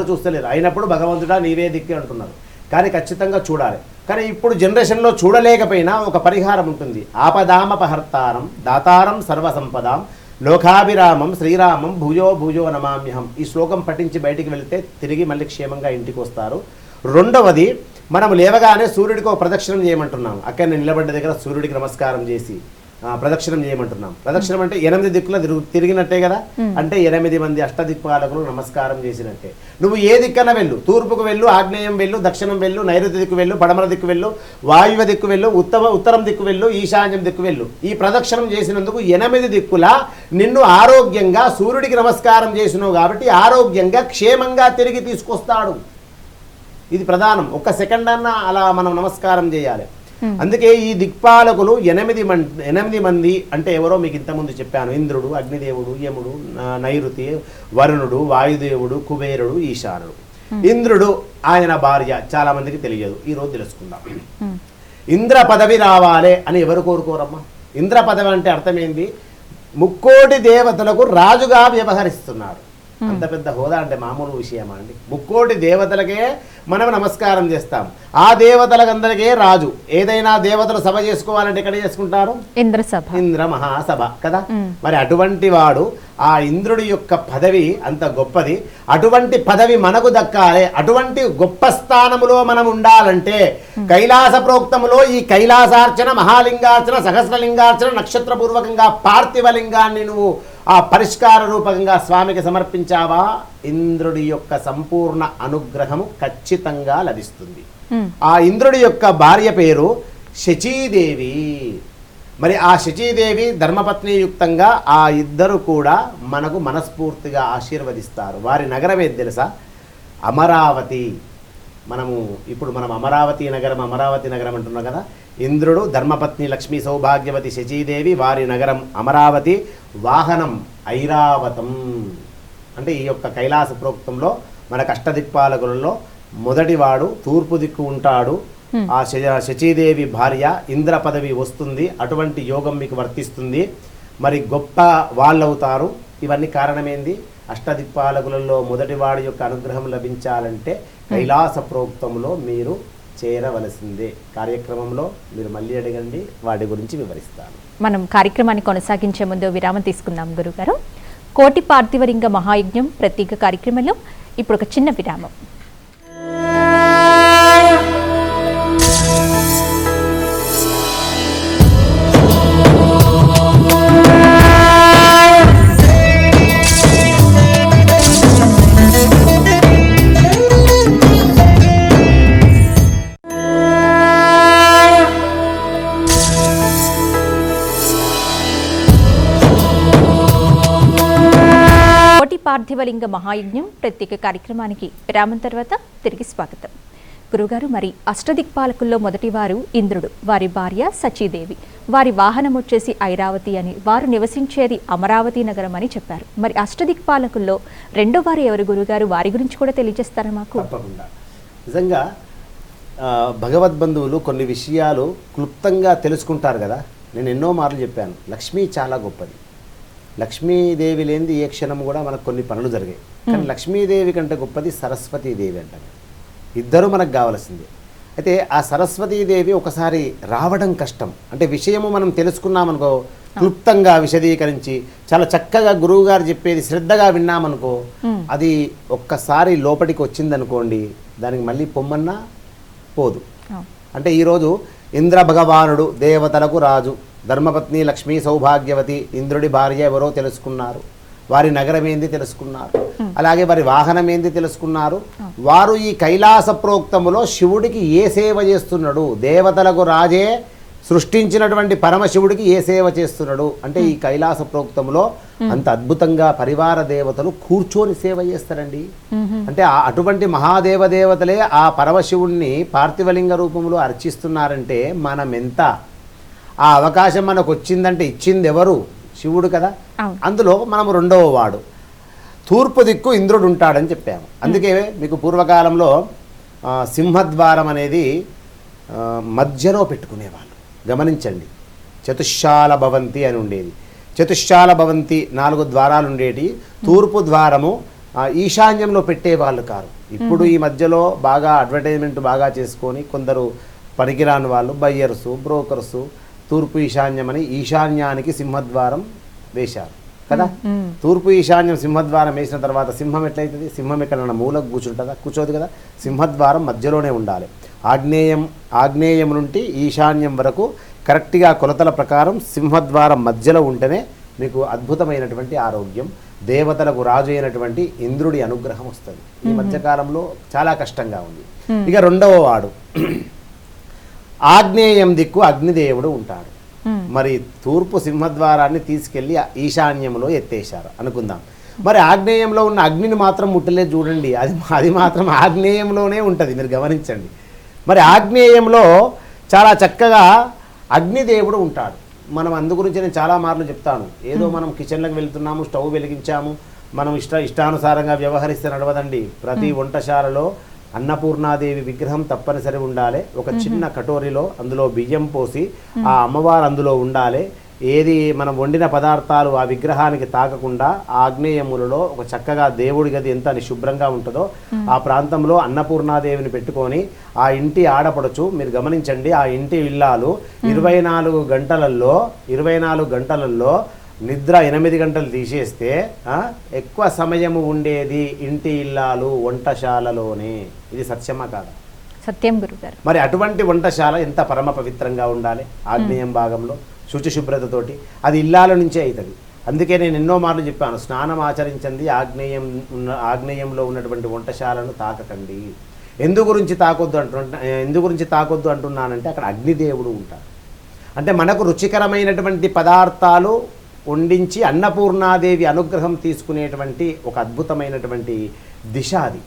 చూస్తలేరు. అయినప్పుడు భగవంతుడా నీవే దిక్కు అంటున్నారు. కానీ ఖచ్చితంగా చూడాలి. కానీ ఇప్పుడు జనరేషన్లో చూడలేకపోయినా ఒక పరిహారం ఉంటుంది. ఆపదామపహర్తారం దాతారం సర్వసంపదాం లోకాభిరామం శ్రీరామం భూజో నమామ్యహం. ఈ శ్లోకం పఠించి బయటికి వెళ్తే తిరిగి మళ్ళీ క్షేమంగా ఇంటికి వస్తారు. రెండవది, మనం లేవగానే సూర్యుడికి ఒక ప్రదక్షిణం చేయమంటున్నాం. అక్కడ నిలబడ్డ దగ్గర సూర్యుడికి నమస్కారం చేసి ప్రదక్షిణం చేయమంటున్నాం. ప్రదక్షిణం అంటే 8 దిక్కుల తిరిగినట్టే కదా. అంటే 8 మంది అష్టదిక్పాలకులు నమస్కారం చేసినట్టే. నువ్వు ఏ దిక్కన వెళ్ళు, తూర్పుకు వెళ్ళు, ఆగ్నేయం వెళ్ళు, దక్షిణం వెళ్ళు, నైరుతి దిక్కు వెళ్ళు, పడమర దిక్కు వెళ్ళు, వాయువ్య దిక్కు వెళ్ళు, ఉత్తరం దిక్కు వెళ్ళు, ఈశాన్యం దిక్కు వెళ్ళు. ఈ ప్రదక్షిణం చేసినందుకు 8 దిక్కులా నిన్ను ఆరోగ్యంగా సూర్యుడికి నమస్కారం చేసినావు కాబట్టి ఆరోగ్యంగా క్షేమంగా తిరిగి తీసుకొస్తాడు. ఇది ప్రధానం. 1 సెకండ్ అన్నా అలా మనం నమస్కారం చేయాలి. అందుకే ఈ దిక్పాలకులు 8 మంది అంటే ఎవరో మీకు ఇంతకుముందు చెప్పాను. ఇంద్రుడు, అగ్నిదేవుడు, యముడు, నైరుతి, వరుణుడు, వాయుదేవుడు, కుబేరుడు, ఈశానుడు. ఇంద్రుడు ఆయన భార్య చాలా మందికి తెలియదు, ఈరోజు తెలుసుకుందాం. ఇంద్ర పదవి రావాలి అని ఎవరు కోరుకోరమ్మా? ఇంద్ర పదవి అంటే అర్థమైంది, 3 దేవతలకు రాజుగా వ్యవహరిస్తున్నాడు. అంత పెద్ద హోదా అంటే మామూలు విషయమా అండి? 3 దేవతలకే మనం నమస్కారం చేస్తాం. ఆ దేవతలకందరికీ రాజు. ఏదైనా దేవతలు సభ చేసుకోవాలంటే ఎక్కడ చేసుకుంటారు? ఇంద్ర మహాసభ కదా. మరి అటువంటి వాడు, ఆ ఇంద్రుడి యొక్క పదవి అంత గొప్పది. అటువంటి పదవి మనకు దక్కాలి. అటువంటి గొప్ప స్థానములో మనం ఉండాలంటే కైలాస ప్రోక్తములో ఈ కైలాసార్చన, మహాలింగార్చన, సహస్రలింగార్చన, నక్షత్రపూర్వకంగా పార్థివలింగాన్ని నువ్వు ఆ పరిష్కార రూపకంగా స్వామికి సమర్పించావా, ఇంద్రుడి యొక్క సంపూర్ణ అనుగ్రహము ఖచ్చితంగా లభిస్తుంది. ఆ ఇంద్రుడి యొక్క భార్య పేరు శచీదేవి. మరి ఆ శచీదేవి ధర్మపత్నియుక్తంగా ఆ ఇద్దరు కూడా మనకు మనస్ఫూర్తిగా ఆశీర్వదిస్తారు. వారి నగరం ఏది తెలుసా? అమరావతి. మనం అమరావతి నగరం అంటున్నాం కదా. ఇంద్రుడు, ధర్మపత్ని లక్ష్మీ సౌభాగ్యవతి శచీదేవి, వారి నగరం అమరావతి, వాహనం ఐరావతం. అంటే ఈ యొక్క కైలాస ప్రోక్తంలో మనకు అష్టదిక్పాలకులలో మొదటివాడు తూర్పు దిక్కు ఉంటాడు. ఆ శచీదేవి భార్య, ఇంద్ర పదవి వస్తుంది. అటువంటి యోగం మీకు వర్తిస్తుంది. మరి గొప్ప వాళ్ళవుతారు. ఇవన్నీ కారణమేంది? అష్టదిక్పాలకులలో మొదటివాడి యొక్క అనుగ్రహం లభించాలంటే కైలాస ప్రోక్తంలో మీరు చేరవలసిందే. కార్యక్రమంలో మీరు మళ్ళీ అడగండి, వాటి గురించి వివరిస్తాను. మనం కార్యక్రమాన్ని కొనసాగించే ముందు విరామం తీసుకుందాం గురుగారు. కోటి పార్థివలింగ మహాయజ్ఞం ప్రత్యేక కార్యక్రమంలో ఇప్పుడు ఒక చిన్న విరామం. పార్థివలింగ మహాయజ్ఞం ప్రత్యేక కార్యక్రమానికి విరామం తర్వాత తిరిగి స్వాగతం. గురుగారు, మరి అష్టదిక్పాలకుల్లో మొదటివారు ఇంద్రుడు, వారి భార్య సచీదేవి, వారి వాహనం వచ్చేసి ఐరావతి అని, వారు నివసించేది అమరావతి నగరం అని చెప్పారు. మరి అష్టదిక్పాలకుల్లో రెండో వారు ఎవరు గురుగారు? వారి గురించి కూడా తెలియజేస్తారా మాకు? తప్పకుండా. నిజంగా భగవద్బంధువులు కొన్ని విషయాలు క్లుప్తంగా తెలుసుకుంటారు కదా. నేను ఎన్నో మార్లు చెప్పాను, లక్ష్మీ చాలా గొప్పది. లక్ష్మీదేవి లేనిది ఏ క్షణం కూడా మనకు కొన్ని పనులు జరిగాయి. కానీ లక్ష్మీదేవి కంటే గొప్పది సరస్వతీదేవి అంటారు. ఇద్దరు మనకు కావాల్సిందే. అయితే ఆ సరస్వతీదేవి ఒకసారి రావడం కష్టం. అంటే విషయము మనం తెలుసుకున్నామనుకో, క్లుప్తంగా విశదీకరించి చాలా చక్కగా గురువు గారు చెప్పేది శ్రద్ధగా విన్నామనుకో, అది ఒక్కసారి లోపలికి వచ్చిందనుకోండి, దానికి మళ్ళీ పొమ్మన్నా పోదు. అంటే ఈరోజు ఇంద్ర భగవానుడు దేవతలకు రాజు, ధర్మపత్ని లక్ష్మీ సౌభాగ్యవతి, ఇంద్రుడి భార్య ఎవరో తెలుసుకున్నారు, వారి నగరం ఏంది తెలుసుకున్నారు, అలాగే వారి వాహనం ఏంది తెలుసుకున్నారు. వారు ఈ కైలాస ప్రోక్తములో శివుడికి ఏ సేవ చేస్తున్నాడు, దేవతలకు రాజే సృష్టించినటువంటి పరమశివుడికి ఏ సేవ చేస్తున్నాడు అంటే ఈ కైలాస ప్రోక్తములో అంత అద్భుతంగా పరివార దేవతలు కూర్చొని సేవ చేస్తారండి. అంటే అటువంటి మహాదేవ దేవతలే ఆ పరమశివుణ్ణి పార్థివలింగ రూపంలో అర్చిస్తున్నారంటే మనం ఎంత, ఆ అవకాశం మనకు వచ్చిందంటే ఇచ్చింది ఎవరు? శివుడు కదా. అందులో మనం రెండవ వాడు తూర్పు దిక్కు ఇంద్రుడు ఉంటాడని చెప్పాము. అందుకే మీకు పూర్వకాలంలో సింహద్వారం అనేది మధ్యలో పెట్టుకునేవాళ్ళు. గమనించండి, చతుశ్శాల భవంతి అని ఉండేది. చతుశ్శాల భవంతి 4 ద్వారాలు ఉండేటి. తూర్పు ద్వారము ఈశాన్యంలో పెట్టేవాళ్ళు కారు. ఇప్పుడు ఈ మధ్యలో బాగా అడ్వర్టైజ్మెంట్ బాగా చేసుకొని కొందరు పనికిరాని వాళ్ళు, బయ్యర్సు, బ్రోకర్సు తూర్పు ఈశాన్యం అని ఈశాన్యానికి సింహద్వారం వేశారు కదా. తూర్పు ఈశాన్యం సింహద్వారం వేసిన తర్వాత సింహం ఎట్లయితుంది? సింహం ఎక్కడన్నా మూలకు కూర్చుంటుందా? కూర్చోదు కదా. సింహద్వారం మధ్యలోనే ఉండాలి. ఆగ్నేయం నుండి ఈశాన్యం వరకు కరెక్ట్గా కొలతల ప్రకారం సింహద్వారం మధ్యలో ఉంటేనే మీకు అద్భుతమైనటువంటి ఆరోగ్యం, దేవతలకు రాజు అయినటువంటి ఇంద్రుడి అనుగ్రహం వస్తుంది. ఈ మధ్యకాలంలో చాలా కష్టంగా ఉంది. ఇక రెండవ వాడు ఆగ్నేయం దిక్కు అగ్నిదేవుడు ఉంటాడు. మరి తూర్పు సింహద్వారాన్ని తీసుకెళ్లి ఈశాన్యంలో ఎత్తేశారు అనుకుందాం. మరి ఆగ్నేయంలో ఉన్న అగ్నిని మాత్రం ముట్టలేదు చూడండి, అది మాత్రం ఆగ్నేయంలోనే ఉంటుంది. మీరు గమనించండి. మరి ఆగ్నేయంలో చాలా చక్కగా అగ్నిదేవుడు ఉంటాడు. మనం అందు గురించి నేను చాలా మార్లు చెప్తాను. ఏదో మనం కిచెన్లకు వెళ్తున్నాము, స్టవ్ వెలిగించాము, మనం ఇష్టానుసారంగా వ్యవహరిస్తే నడవదండి. ప్రతి వంటశాలలో అన్నపూర్ణాదేవి విగ్రహం తప్పనిసరి ఉండాలి. ఒక చిన్న కటోరిలో అందులో బియ్యం పోసి ఆ అమ్మవారు అందులో ఉండాలి. ఏది మనం వండిన పదార్థాలు ఆ విగ్రహానికి తాకకుండా ఆగ్నేయములలో ఒక చక్కగా దేవుడి గది ఎంత శుభ్రంగా ఉంటుందో ఆ ప్రాంతంలో అన్నపూర్ణాదేవిని పెట్టుకొని ఆ ఇంటి ఆడపడచ్చు, మీరు గమనించండి, ఆ ఇంటి ఇల్లాలు 24 గంటలలో నిద్ర 8 గంటలు తీసేస్తే ఎక్కువ సమయము ఉండేది ఇంటి ఇల్లాలు వంటశాలలోనే. ఇది సత్యమా కాదా? సత్యం గురుగారు. మరి అటువంటి వంటశాల ఎంత పరమ పవిత్రంగా ఉండాలి. ఆగ్నేయం భాగంలో శుచిశుభ్రతతోటి అది ఇల్లాల నుంచే అవుతుంది. అందుకే నేను ఎన్నో మార్లు చెప్పాను, స్నానం ఆచరించండి, ఆగ్నేయంలో ఉన్నటువంటి వంటశాలను తాకకండి. ఎందు గురించి తాకొద్దు అంటున్నానంటే అక్కడ అగ్నిదేవుడు ఉంటాడు. అంటే మనకు రుచికరమైనటువంటి పదార్థాలు వండించి అన్నపూర్ణాదేవి అనుగ్రహం తీసుకునేటువంటి ఒక అద్భుతమైనటువంటి దిశ అది.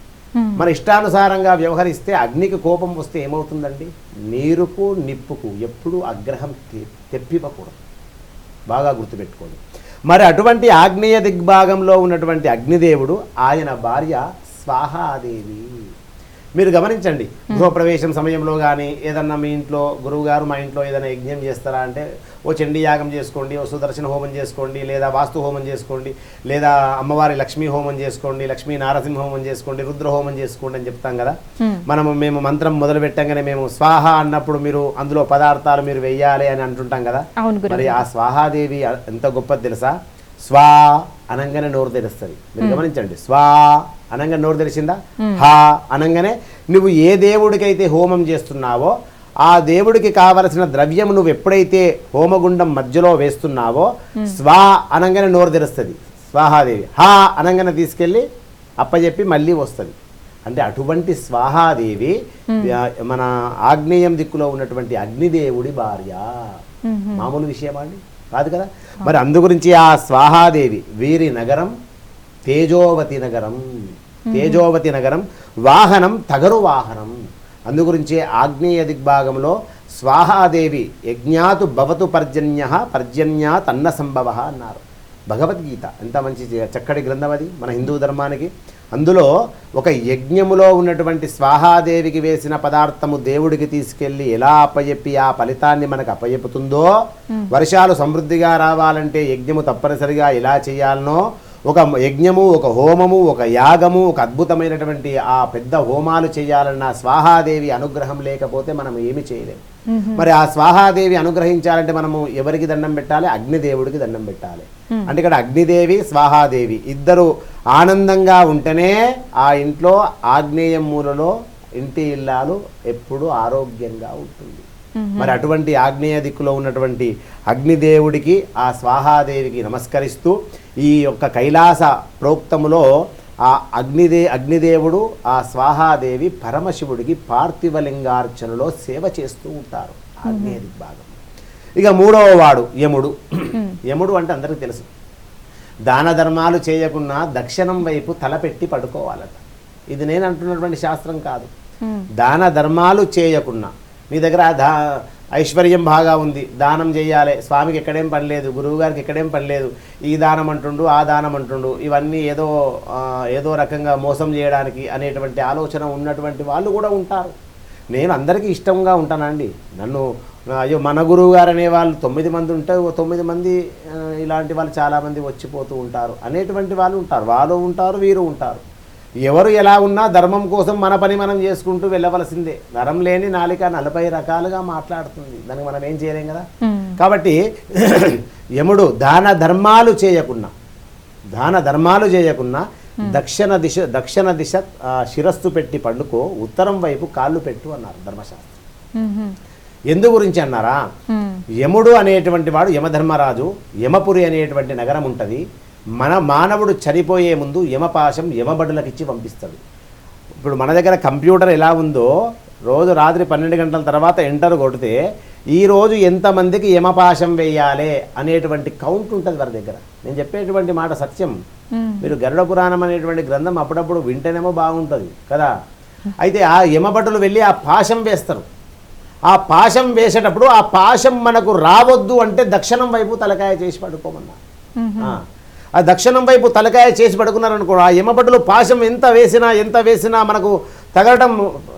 మన ఇష్టానుసారంగా వ్యవహరిస్తే అగ్నికి కోపం వస్తే ఏమవుతుందండి? నీరుకు నిప్పుకు ఎప్పుడూ ఆగ్రహం తెప్పివ్వకూడదు. బాగా గుర్తుపెట్టుకోండి. మరి అటువంటి ఆగ్నేయ దిగ్భాగంలో ఉన్నటువంటి అగ్నిదేవుడు, ఆయన భార్య స్వాహాదేవి. మీరు గమనించండి, గృహప్రవేశం సమయంలో కానీ ఏదన్నా మీ ఇంట్లో గురువుగారు మా ఇంట్లో ఏదైనా యజ్ఞం చేస్తారా అంటే ఓ చండీ యాగం చేసుకోండి, ఓ సుదర్శన హోమం చేసుకోండి, లేదా వాస్తు హోమం చేసుకోండి, లేదా అమ్మవారి లక్ష్మీ హోమం చేసుకోండి, లక్ష్మీ నారసింహ హోమం చేసుకోండి, రుద్ర హోమం చేసుకోండి అని చెప్తాం కదా. మేము మంత్రం మొదలు పెట్టంగానే మేము స్వాహ అన్నప్పుడు మీరు అందులో పదార్థాలు మీరు వెయ్యాలి అని అంటుంటాం కదా. మరి ఆ స్వాహాదేవి ఎంత గొప్పది తెలుసా? స్వా అనంగానే నోరు తెరుస్తుంది. మీరు గమనించండి, స్వా అనంగా నోరు తెరిచిందా? హా అనంగానే నువ్వు ఏ దేవుడికైతే హోమం చేస్తున్నావో ఆ దేవుడికి కావలసిన ద్రవ్యం నువ్వు ఎప్పుడైతే హోమగుండం మధ్యలో వేస్తున్నావో స్వా అనంగానే నోరు తెరుస్తుంది స్వాహాదేవి. హా అనంగానే తీసుకెళ్ళి అప్పచెప్పి మళ్ళీ వస్తుంది. అంటే అటువంటి స్వాహాదేవి మన ఆగ్నేయం దిక్కులో ఉన్నటువంటి అగ్నిదేవుడి భార్య. మామూలు విషయమా అండి? కాదు కదా. మరి అందు గురించి ఆ స్వాహాదేవి వీరి నగరం తేజోవతి నగరం. తేజోవతి నగరం, వాహనం తగరు వాహనం. అందుగురించే ఆగ్నేయ దిగ్భాగంలో స్వాహాదేవి యజ్ఞాతు భవతు పర్జన్య పర్జన్యాత్ అన్న సంభవ అన్నారు. భగవద్గీత ఎంత మంచి చక్కటి గ్రంథం అది మన హిందూ ధర్మానికి. అందులో ఒక యజ్ఞములో ఉన్నటువంటి స్వాహాదేవికి వేసిన పదార్థము దేవుడికి తీసుకెళ్ళి ఎలా అప్పచెప్పి ఆ ఫలితాన్ని మనకు అప్పచెప్పుతుందో, వర్షాలు సమృద్ధిగా రావాలంటే యజ్ఞము తప్పనిసరిగా ఎలా చేయాలనో, ఒక యజ్ఞము, ఒక హోమము, ఒక యాగము, ఒక అద్భుతమైనటువంటి ఆ పెద్ద హోమాలు చేయాలన్న స్వాహాదేవి అనుగ్రహం లేకపోతే మనం ఏమి చేయలేము. మరి ఆ స్వాహాదేవి అనుగ్రహించాలంటే మనము ఎవరికి దండం పెట్టాలి? అగ్నిదేవుడికి దండం పెట్టాలి. అంటే ఇక్కడ అగ్నిదేవి, స్వాహాదేవి ఇద్దరు ఆనందంగా ఉంటేనే ఆ ఇంట్లో ఆగ్నేయ మూలలో ఇంటి ఇల్లాలు ఎప్పుడు ఆరోగ్యంగా ఉంటుంది. మరి అటువంటి ఆగ్నేయ దిక్కులో ఉన్నటువంటి అగ్నిదేవుడికి, ఆ స్వాహాదేవికి నమస్కరిస్తూ ఈ యొక్క కైలాస ప్రోక్తములో ఆ అగ్నిదేవుడు, ఆ స్వాహాదేవి పరమశివుడికి పార్థివలింగార్చనలో సేవ చేస్తూ ఉంటారు ఆగ్నేయ దిగ్భాగం. ఇక మూడవ వాడు యముడు. యముడు అంటే అందరికీ తెలుసు, దాన ధర్మాలు చేయకున్నా దక్షిణం వైపు తలపెట్టి పడుకోవాలట. ఇది నేను అంటున్నటువంటి శాస్త్రం కాదు. దాన ధర్మాలు చేయకున్నా, మీ దగ్గర ఐశ్వర్యం బాగా ఉంది, దానం చేయాలి, స్వామికి ఎక్కడేం పని లేదు, గురువు గారికి ఎక్కడేం పని లేదు, ఈ దానం అంటుండు, ఆ దానం అంటుండు, ఇవన్నీ ఏదో రకంగా మోసం చేయడానికి అనేటువంటి ఆలోచన ఉన్నటువంటి వాళ్ళు కూడా ఉంటారు. నేను అందరికీ ఇష్టంగా ఉంటానండి. నన్ను అయ్యో మన గురువు గారు అనే వాళ్ళు 9 మంది ఉంటే 9 మంది ఇలాంటి వాళ్ళు చాలామంది వచ్చిపోతూ ఉంటారు అనేటువంటి వాళ్ళు ఉంటారు. వాళ్ళు ఉంటారు, వీరు ఉంటారు. ఎవరు ఎలా ఉన్నా ధర్మం కోసం మన పని మనం చేసుకుంటూ వెళ్ళవలసిందే. నరం లేని నాలిక 40 రకాలుగా మాట్లాడుతుంది, దానికి మనం ఏం చేయలేం కదా. కాబట్టి యముడు దాన ధర్మాలు చేయకున్నా దక్షిణ దిశ శిరస్సు పెట్టి పండుకో, ఉత్తరం వైపు కాళ్ళు పెట్టు అన్నారు ధర్మశాస్త్రం. ఎందు గురించి అన్నారా? యముడు అనేటువంటి వాడు యమధర్మరాజు. యమపురి అనేటువంటి నగరం ఉంటుంది. మానవుడు చనిపోయే ముందు యమపాశం యమబడులకు ఇచ్చి పంపిస్తాడు. ఇప్పుడు మన దగ్గర కంప్యూటర్ ఎలా ఉందో, రోజు రాత్రి 12 గంటల తర్వాత ఎంటర్ కొడితే ఈరోజు ఎంతమందికి యమపాశం వేయాలి అనేటువంటి కౌంట్ ఉంటుంది వారి దగ్గర. నేను చెప్పేటువంటి మాట సత్యం. మీరు గరుడ పురాణం అనేటువంటి గ్రంథం అప్పుడప్పుడు వింటేనేమో బాగుంటుంది కదా. అయితే ఆ యమభటులు వెళ్ళి ఆ పాశం వేస్తారు. ఆ పాశం వేసేటప్పుడు ఆ పాశం మనకు రావద్దు అంటే దక్షిణం వైపు తలకాయ చేసి పడుకోమన్నా. ఆ దక్షిణం వైపు తలకాయ చేసి పడుకున్నారనుకో, ఆ యమభటులు పాశం ఎంత వేసినా మనకు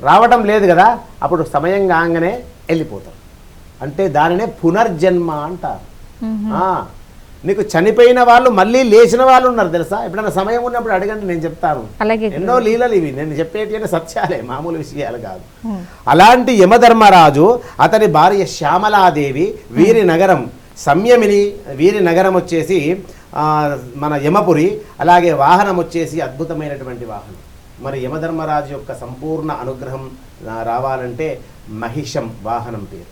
రావటం లేదు కదా, అప్పుడు సమయం కాగానే వెళ్ళిపోతారు. అంటే దానినే పునర్జన్మ అంటారు. నీకు చనిపోయిన వాళ్ళు మళ్ళీ లేచిన వాళ్ళు ఉన్నారు తెలుసా. ఎప్పుడైనా సమయం ఉన్నప్పుడు అడగండి, నేను చెప్తాను. ఎన్నో లీలలు ఇవి, నేను చెప్పేటి సత్యాలే, మామూలు విషయాలు కాదు. అలాంటి యమధర్మరాజు, అతని భార్య శ్యామలాదేవి, వీరి నగరం సంయమిని, వీరి నగరం వచ్చేసి మన యమపురి. అలాగే వాహనం వచ్చేసి అద్భుతమైనటువంటి వాహనం. మరి యమధర్మరాజు యొక్క సంపూర్ణ అనుగ్రహం రావాలంటే మహిషం వాహనం పేరు.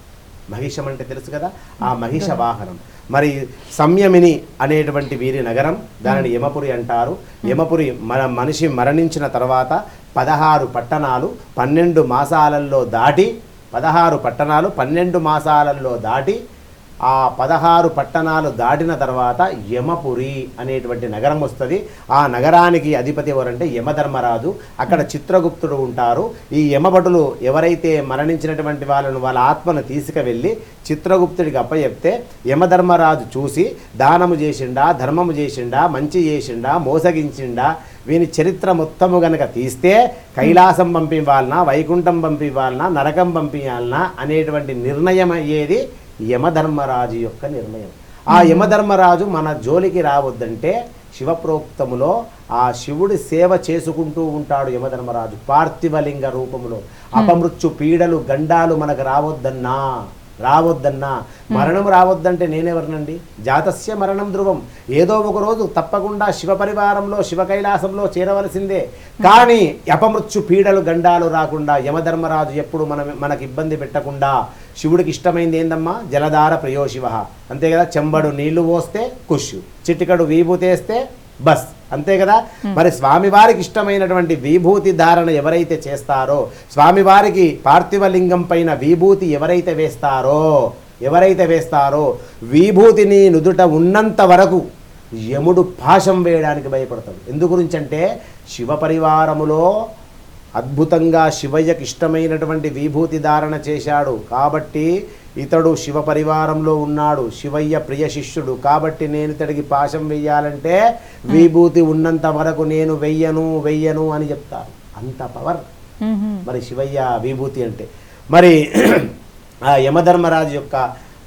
మహిషం అంటే తెలుసు కదా, ఆ మహిష వాహనం. మరి సంయమిని అనేటువంటి వీరి నగరం, దానిని యమపురి అంటారు. యమపురి మనిషి మరణించిన తర్వాత 16 పట్టణాలు 12 మాసాలలో దాటి 16 పట్టణాలు 12 మాసాలలో దాటి ఆ 16 పట్టణాలు దాటిన తర్వాత యమపురి అనేటువంటి నగరం వస్తుంది. ఆ నగరానికి అధిపతి ఎవరంటే యమధర్మరాజు. అక్కడ చిత్రగుప్తుడు ఉంటారు. ఈ యమభటులు ఎవరైతే మరణించినటువంటి వాళ్ళ ఆత్మను తీసుకువెళ్ళి చిత్రగుప్తుడికి అప్పచెప్తే యమధర్మరాజు చూసి దానము చేసిండా, ధర్మము చేసిండా, మంచి చేసిండా, మోసగించిండా, వీని చరిత్ర మొత్తము గనక తీస్తే కైలాసం పంపివ్వాలనా, వైకుంఠం పంపివ్వాలనా, నరకం పంపించాలనా అనేటువంటి నిర్ణయం అయ్యేది యమధర్మరాజు యొక్క నిర్ణయం. ఆ యమధర్మరాజు మన జోలికి రావద్దంటే శివప్రోక్తములో ఆ శివుడి సేవ చేసుకుంటూ ఉంటాడు యమధర్మరాజు పార్థివలింగ రూపములో. అపమృత్యు పీడలు గండాలు మనకు రావద్దన్నా మరణం రావద్దంటే నేనెవరినండి? జాతస్య మరణం ధ్రువం. ఏదో ఒక రోజు తప్పకుండా శివ పరివారంలో శివ కైలాసంలో చేరవలసిందే. కానీ అపమృత్యు పీడలు గండాలు రాకుండా యమధర్మరాజు ఎప్పుడు మనకు ఇబ్బంది పెట్టకుండా, శివుడికి ఇష్టమైంది ఏందమ్మా? జలధార ప్రియో శివ, అంతే కదా. చెంబడు నీళ్లు పోస్తే కుష్యు, చిటికడు విభూతేస్తే బస్, అంతే కదా. మరి స్వామివారికి ఇష్టమైనటువంటి విభూతి ధారణ ఎవరైతే చేస్తారో, స్వామివారికి పార్థివలింగం పైన విభూతి ఎవరైతే వేస్తారో విభూతిని నుదుట ఉన్నంత వరకు యముడు పాశం వేయడానికి భయపడతాడు. ఎందు గురించి అంటే శివ పరివారములో అద్భుతంగా శివయ్యకి ఇష్టమైనటువంటి విభూతి ధారణ చేశాడు కాబట్టి ఇతడు శివ పరివారంలో ఉన్నాడు, శివయ్య ప్రియ శిష్యుడు కాబట్టి నేను ఇతడికి పాశం వెయ్యాలంటే విభూతి ఉన్నంత వరకు నేను వెయ్యను అని చెప్తారు. అంత పవర్ మరి శివయ్య విభూతి అంటే. మరి ఆ యమధర్మరాజు యొక్క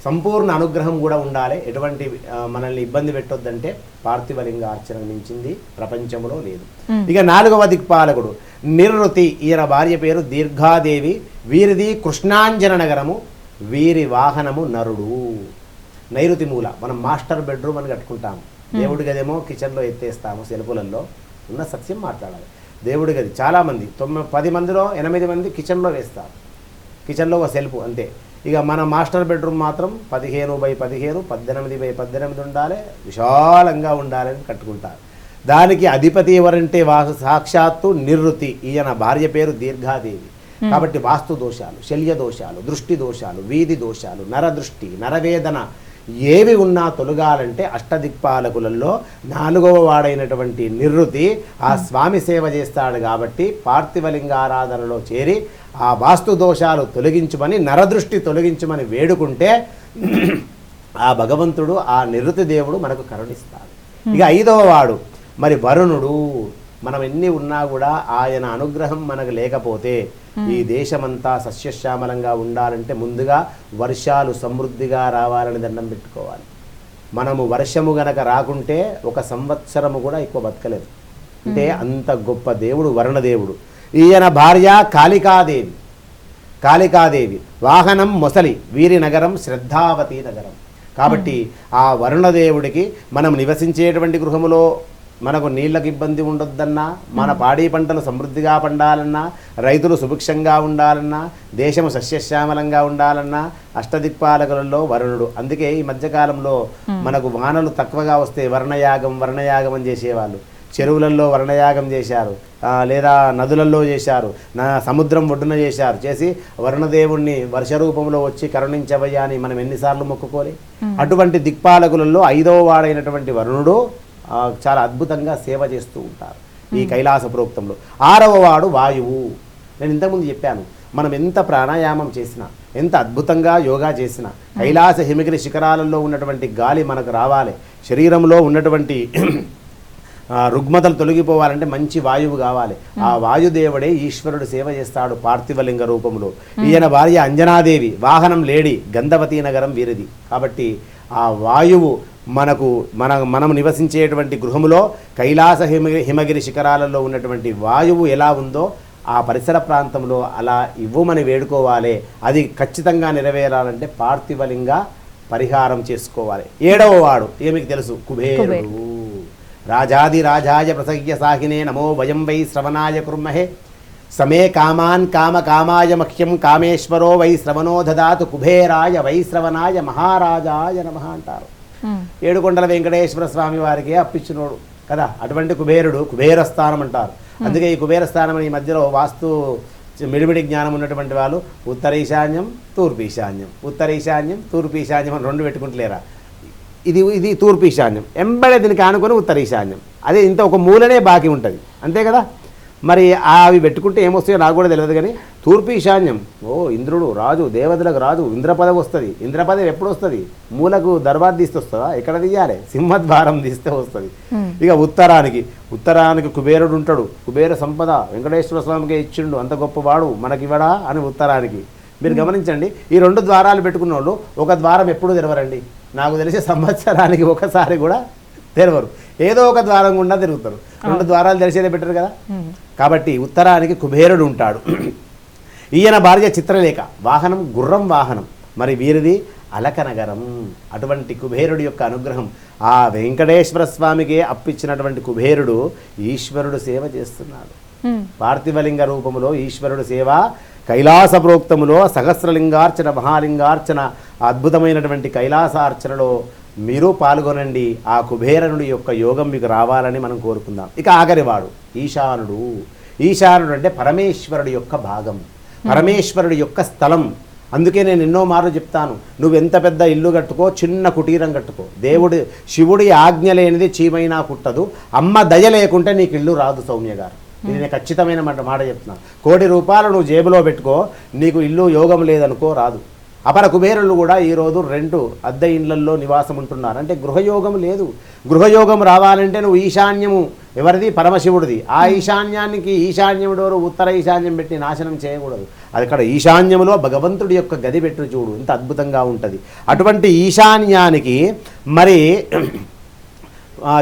సంపూర్ణ అనుగ్రహం కూడా ఉండాలి. ఎటువంటి మనల్ని ఇబ్బంది పెట్టొద్దంటే పార్థివలింగ అర్చన మించింది ప్రపంచంలో లేదు. ఇక 4వ దిక్పాలకుడు నిర్వృతి. ఈయన భార్య పేరు దీర్ఘాదేవి. వీరిది కృష్ణాంజన నగరము. వీరి వాహనము నరుడు. నైరుతి మూల. మనం మాస్టర్ బెడ్రూమ్ అని కట్టుకుంటాము. దేవుడి గదేమో కిచెన్లో ఎత్తేస్తాము. సెల్పులలో ఉన్న సత్యం మాట్లాడాలి. దేవుడి గది చాలామంది 10 మందిలో 8 మంది కిచెన్లో వేస్తారు. కిచెన్లో ఒక సెల్ఫ్ అంతే. ఇక మన మాస్టర్ బెడ్రూమ్ మాత్రం 15x15, 18x18 ఉండాలి, విశాలంగా ఉండాలని కట్టుకుంటారు. దానికి అధిపతి ఎవరంటే సాక్షాత్తు నిర్వృతి. ఈయన భార్య పేరు దీర్ఘాదేవి. కాబట్టి వాస్తు దోషాలు, శల్య దోషాలు, దృష్టి దోషాలు, వీధి దోషాలు, నరదృష్టి, నరవేదన ఏవి ఉన్నా తొలగాలంటే అష్టదిక్పాలకులలో 4వ వాడైనటువంటి నిర్వృతి ఆ స్వామి సేవ చేస్తాడు. కాబట్టి పార్థివలింగ ఆరాధనలో చేరి ఆ వాస్తు దోషాలు తొలగించుమని, నరదృష్టి తొలగించుమని వేడుకుంటే ఆ భగవంతుడు, ఆ నిర్వృతి దేవుడు మనకు కరుణిస్తాడు. ఇక 5వ వాడు మరి వరుణుడు. మనం ఎన్ని ఉన్నా కూడా ఆయన అనుగ్రహం మనకు లేకపోతే ఈ దేశమంతా సస్యశ్యామలంగా ఉండాలంటే ముందుగా వర్షాలు సమృద్ధిగా రావాలని దండం పెట్టుకోవాలి. మనము వర్షము గనక రాకుంటే 1 సంవత్సరము కూడా ఎక్కువ బతకలేదు. అంటే అంత గొప్ప దేవుడు వరుణదేవుడు. ఈయన భార్య కాళికాదేవి. కాళికాదేవి వాహనం మొసలి. వీరి నగరం శ్రద్ధావతి నగరం. కాబట్టి ఆ వరుణదేవుడికి మనం నివసించేటువంటి గృహములో మనకు నీళ్ళకి ఇబ్బంది ఉండొద్దన్నా, మన పాడి పంటలు సమృద్ధిగా పండాలన్నా, రైతులు సుభిక్షంగా ఉండాలన్నా, దేశము సస్యశ్యామలంగా ఉండాలన్నా అష్టదిక్పాలకులలో వరుణుడు. అందుకే ఈ మధ్యకాలంలో మనకు వానలు తక్కువగా వస్తే వర్ణయాగం అని చేసేవాళ్ళు. చెరువులలో వర్ణయాగం చేశారు, లేదా నదులలో చేశారు, సముద్రం ఒడ్డున చేశారు. చేసి వరుణదేవుణ్ణి వర్ష రూపంలో వచ్చి కరుణించవయ్యా అని మనం ఎన్నిసార్లు మొక్కుకోలే. అటువంటి దిక్పాలకులలో 5వ వాడైనటువంటి వరుణుడు చాలా అద్భుతంగా సేవ చేస్తూ ఉంటారు ఈ కైలాస ప్రోక్తంలో. 6వ వాడు వాయువు. నేను ఇంతకుముందు చెప్పాను, మనం ఎంత ప్రాణాయామం చేసినా, ఎంత అద్భుతంగా యోగా చేసినా కైలాస హిమగిరి శిఖరాలలో ఉన్నటువంటి గాలి మనకు రావాలి. శరీరంలో ఉన్నటువంటి రుగ్మతలు తొలగిపోవాలంటే మంచి వాయువు కావాలి. ఆ వాయుదేవుడే ఈశ్వరుడు సేవ చేస్తాడు పార్థివలింగ రూపంలో. ఈయన భార్య అంజనాదేవి. వాహనం లేడి. గంధవతి నగరం వీరిది. కాబట్టి ఆ వాయువు మనం నివసించేటువంటి గృహములో కైలాస హిమగిరి శిఖరాలలో ఉన్నటువంటి వాయువు ఎలా ఉందో ఆ పరిసర ప్రాంతంలో అలా ఇవ్వమని వేడుకోవాలి. అది ఖచ్చితంగా నెరవేరాలంటే పార్థివలింగ పరిహారం చేసుకోవాలి. 7వ వాడు ఏమికి తెలుసు? కుబేరుడు. రాజాది రాజాయ ప్రసహ్య సాహినే నమో వయం వై శ్రవణాయ కుర్మహే సమే కామాన్ కామాయ మహ్యం కామేశ్వరో వై శ్రవణో దదాతు కుబేరాయ వైశ్రవణాయ మహారాజాయ నమః అంటారు. 7 కొండల వెంకటేశ్వర స్వామి వారికి అప్పించినోడు కదా అటువంటి కుబేరుడు. కుబేరస్థానం అంటారు. అందుకే ఈ కుబేరస్థానం ఈ మధ్యలో వాస్తు మిడిమిడి జ్ఞానం ఉన్నటువంటి వాళ్ళు ఉత్తర ఈశాన్యం, తూర్పు ఈశాన్యం, ఉత్తర ఈశాన్యం, తూర్పు ఈశాన్యం అని 2 పెట్టుకుంటలేరా? ఇది తూర్పు ఈశాన్యం, ఎంబడే దీనికి ఆనుకొని ఉత్తర ఈశాన్యం. అదే ఇంత ఒక మూలనే బాకీ ఉంటుంది, అంతే కదా. మరి అవి పెట్టుకుంటే ఏమొస్తాయో నాకు కూడా తెలియదు. కానీ తూర్పు ఈశాన్యం, ఇంద్రుడు రాజు, దేవతలకు రాజు, ఇంద్రపదవి వస్తుంది. ఇంద్రపదవి ఎప్పుడు వస్తుంది? మూలకు దర్బార్ తీస్తే వస్తుందా? ఎక్కడ తీయాలి? సింహద్వారం తీస్తే వస్తుంది. ఇక ఉత్తరానికి కుబేరుడు ఉంటాడు. కుబేర సంపద వెంకటేశ్వర స్వామికి ఇచ్చిండు, అంత గొప్పవాడు, మనకివ్వడా అని ఉత్తరానికి. మీరు గమనించండి, ఈ 2 ద్వారాలు పెట్టుకున్న వాళ్ళు ఒక ద్వారం ఎప్పుడు తెరవరండి. నాకు తెలిసి సంవత్సరానికి ఒకసారి కూడా తెరవరు. ఏదో ఒక ద్వారం గుండా తిరుగుతారు. 2 ద్వారాలు తెరిచేదే బెటర్ కదా. కాబట్టి ఉత్తరానికి కుబేరుడు ఉంటాడు. ఈయన భార్య చిత్రలేఖ. వాహనం గుర్రం వాహనం. మరి వీరిది అలకనగరం. అటువంటి కుబేరుడి యొక్క అనుగ్రహం ఆ వెంకటేశ్వర స్వామికే అప్పించినటువంటి కుబేరుడు ఈశ్వరుడు సేవ చేస్తున్నాడు. పార్థివలింగ రూపములో ఈశ్వరుడు సేవ కైలాస ప్రోక్తములో సహస్రలింగార్చన, మహాలింగార్చన, అద్భుతమైనటువంటి కైలాసార్చనలో మీరు పాల్గొనండి. ఆ కుబేరనుడి యొక్క యోగం మీకు రావాలని మనం కోరుకుందాం. ఇక ఆఖరివాడు ఈశానుడు. ఈశానుడు అంటే పరమేశ్వరుడి యొక్క భాగం, పరమేశ్వరుడి యొక్క స్థలం. అందుకే నేను ఎన్నో మార్లు చెప్తాను, నువ్వు ఎంత పెద్ద ఇల్లు కట్టుకో, చిన్న కుటీరం కట్టుకో, శివుడి ఆజ్ఞ లేనిది చీమైనా కుట్టదు, అమ్మ దయ లేకుంటే నీకు ఇల్లు రాదు సౌమ్య గారు. ఇది నేను ఖచ్చితమైన మాట చెప్తున్నాను. 1 కోటి రూపాయలు నువ్వు జేబులో పెట్టుకో, నీకు ఇల్లు యోగం లేదనుకో రాదు. అపర కుబేరులు కూడా ఈరోజు అద్దె ఇళ్లల్లో నివాసం ఉంటున్నారు. అంటే గృహయోగం లేదు. గృహయోగం రావాలంటే నువ్వు ఈశాన్యము ఎవరిది? పరమశివుడిది. ఆ ఈశాన్యానికి ఈశాన్యముడోరు ఉత్తర ఈశాన్యం పెట్టి నాశనం చేయకూడదు. అది అక్కడ ఈశాన్యములో భగవంతుడి యొక్క గది పెట్టు చూడు, ఎంత అద్భుతంగా ఉంటుంది. అటువంటి ఈశాన్యానికి మరి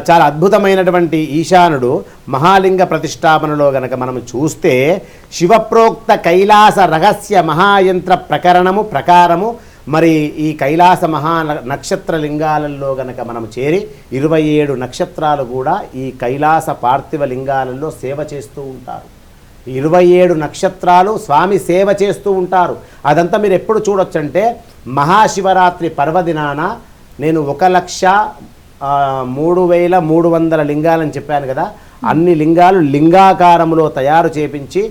చాలా అద్భుతమైనటువంటి ఈశానుడు మహాలింగ ప్రతిష్టాపనలో గనక మనం చూస్తే శివప్రోక్త కైలాస రహస్య మహాయంత్ర ప్రకారము మరి ఈ కైలాస నక్షత్ర లింగాలలో గనక మనం చేరి 27 నక్షత్రాలు కూడా ఈ కైలాస పార్థివ లింగాలలో సేవ చేస్తూ ఉంటారు. 27 నక్షత్రాలు స్వామి సేవ చేస్తూ ఉంటారు. అదంతా మీరు ఎప్పుడు చూడొచ్చంటే మహాశివరాత్రి పర్వదినాన నేను 1,03,300 లింగాలని చెప్పాను కదా, అన్ని లింగాలు లింగాకారములో తయారు చేపించి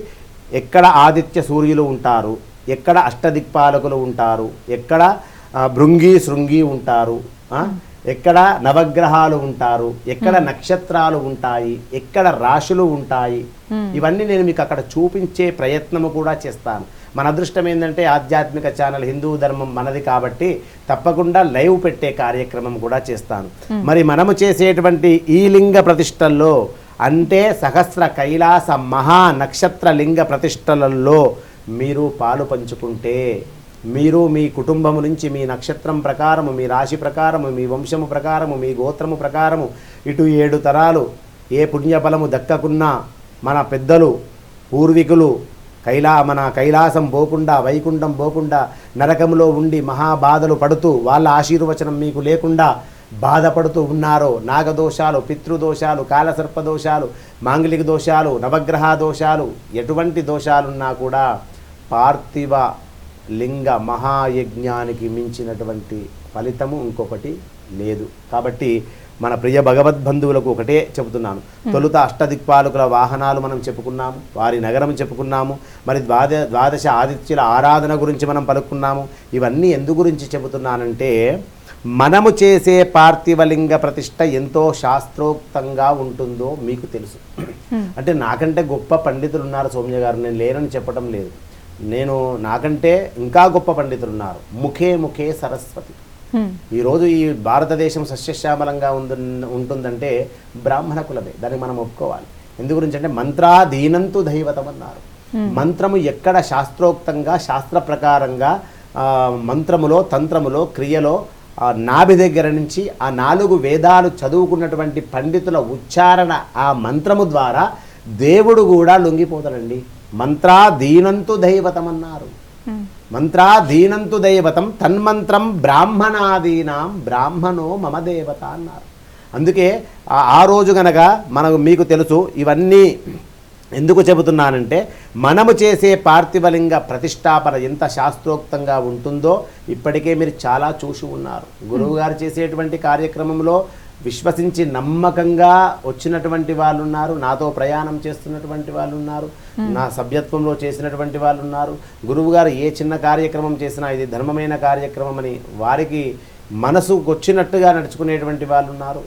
ఎక్కడ ఆదిత్య సూర్యులు ఉంటారు, ఎక్కడ అష్టదిక్పాలకులు ఉంటారు, ఎక్కడ భృంగి శృంగి ఉంటారు, ఎక్కడ నవగ్రహాలు ఉంటారు, ఎక్కడ నక్షత్రాలు ఉంటాయి, ఎక్కడ రాశులు ఉంటాయి, ఇవన్నీ నేను మీకు అక్కడ చూపించే ప్రయత్నము కూడా చేస్తాను. మన అదృష్టం ఏంటంటే ఆధ్యాత్మిక ఛానల్ హిందూ ధర్మం మనది కాబట్టి తప్పకుండా లైవ్ పెట్టే కార్యక్రమం కూడా చేస్తాను. మరి మనము చేసేటువంటి ఈ లింగ ప్రతిష్టల్లో అంటే సహస్ర కైలాస మహా నక్షత్ర లింగ ప్రతిష్టలలో మీరు పాలు పంచుకుంటే మీరు మీ కుటుంబము నుంచి మీ నక్షత్రం ప్రకారము, మీ రాశి ప్రకారము, మీ వంశము ప్రకారము, మీ గోత్రము ప్రకారము ఇటు 7 తరాలు ఏ పుణ్యఫలము దక్కకున్నా మన పెద్దలు పూర్వీకులు మన కైలాసం పోకుండా, వైకుంఠం పోకుండా నరకంలో ఉండి మహాబాధలు పడుతూ వాళ్ళ ఆశీర్వచనం మీకు లేకుండా బాధపడుతూ ఉన్నారో, నాగదోషాలు, పితృదోషాలు, కాలసర్పదోషాలు, మాంగళిక దోషాలు, నవగ్రహ దోషాలు, ఎటువంటి దోషాలున్నా కూడా పార్థివ లింగ మహాయజ్ఞానికి మించినటువంటి ఫలితము ఇంకొకటి లేదు. కాబట్టి మన ప్రియ భగవద్బంధువులకు ఒకటే చెబుతున్నాను, తొలుత అష్టదిక్పాలకుల వాహనాలు మనం చెప్పుకున్నాము, వారి నగరం చెప్పుకున్నాము, మరి ద్వాదశ ఆదిత్యుల ఆరాధన గురించి మనం పలుకున్నాము. ఇవన్నీ ఎందు గురించి చెబుతున్నానంటే మనము చేసే పార్థివలింగ ప్రతిష్ట ఎంతో శాస్త్రోక్తంగా ఉంటుందో మీకు తెలుసు. అంటే నాకంటే గొప్ప పండితులు ఉన్నారు సౌమ్య గారు, నేను లేనని చెప్పడం లేదు. నాకంటే ఇంకా గొప్ప పండితులు ఉన్నారు. ముఖే సరస్వతి. ఈరోజు ఈ భారతదేశం సస్యశ్యామలంగా ఉంటుందంటే బ్రాహ్మణ కులమే, దానికి మనం ఒప్పుకోవాలి. ఎందు గురించి అంటే మంత్రాధీనంతు దైవతం అన్నారు. మంత్రము ఎక్కడ శాస్త్రోక్తంగా శాస్త్ర ప్రకారంగా మంత్రములో తంత్రములో క్రియలో నాభి దగ్గర నుంచి ఆ 4 వేదాలు చదువుకున్నటువంటి పండితుల ఉచ్చారణ ఆ మంత్రము ద్వారా దేవుడు కూడా లొంగిపోతాడండి. మంత్రాధీనంతు దైవతం అన్నారు. మంత్రాధీనంతు దైవతం తన్మంత్రం బ్రాహ్మణాదీనాం బ్రాహ్మణో మమ దేవత అన్నారు. అందుకే ఆ రోజు గనక మీకు తెలుసు ఇవన్నీ ఎందుకు చెబుతున్నానంటే మనము చేసే పార్థివలింగ ప్రతిష్టాపన ఎంత శాస్త్రోక్తంగా ఉంటుందో ఇప్పటికే మీరు చాలా చూసి ఉన్నారు. గురువు గారు చేసేటువంటి కార్యక్రమంలో విశ్వసించి నమ్మకంగా వచ్చినటువంటి వాళ్ళు ఉన్నారు, నాతో ప్రయాణం చేస్తున్నటువంటి వాళ్ళు ఉన్నారు, నా సభ్యత్వంలో చేసినటువంటి వాళ్ళు ఉన్నారు. గురువు గారు ఏ చిన్న కార్యక్రమం చేసినా ఇది ధర్మమైన కార్యక్రమం అని వారికి మనసుకు వచ్చినట్టుగా నడుచుకునేటువంటి వాళ్ళు ఉన్నారు.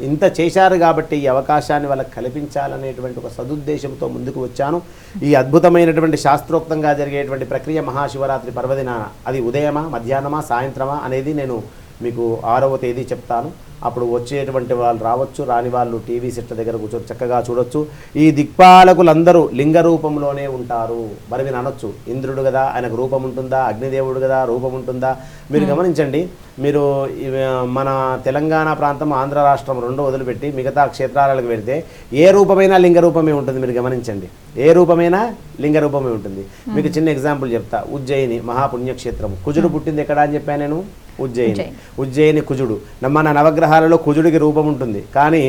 ఇంత చేశారు కాబట్టి ఈ అవకాశాన్ని వాళ్ళకి కల్పించాలనేటువంటి ఒక సదుద్దేశంతో ముందుకు వచ్చాను. ఈ అద్భుతమైనటువంటి శాస్త్రోక్తంగా జరిగేటువంటి ప్రక్రియ మహాశివరాత్రి పర్వదినాన అది ఉదయమా, మధ్యాహ్నమా, సాయంత్రమా అనేది నేను మీకు 6వ తేదీ చెప్తాను. అప్పుడు వచ్చేటువంటి వాళ్ళు రావచ్చు, రాని వాళ్ళు టీవీ సెట్ల దగ్గర కూర్చొని చక్కగా చూడొచ్చు. ఈ దిక్పాలకులందరూ లింగ రూపంలోనే ఉంటారు. మరి మీరు అనొచ్చు, ఇంద్రుడు కదా ఆయనకు రూపం ఉంటుందా, అగ్నిదేవుడు కదా రూపం ఉంటుందా? మీరు గమనించండి, మీరు మన తెలంగాణ ప్రాంతం ఆంధ్ర రాష్ట్రం 2 వదిలిపెట్టి మిగతా క్షేత్రాలకు వెళితే ఏ రూపమైనా లింగ రూపమే ఉంటుంది. మీరు గమనించండి, ఏ రూపమైనా లింగ రూపమే ఉంటుంది. మీకు చిన్న ఎగ్జాంపుల్ చెప్తా. ఉజ్జయిని మహాపుణ్యక్షేత్రం, కుజుడు పుట్టింది ఎక్కడ అని చెప్పాను నేను? ఉజ్జయిని కుజుడు. మన నవగ్రహాలలో కుజుడికి రూపం ఉంటుంది, కానీ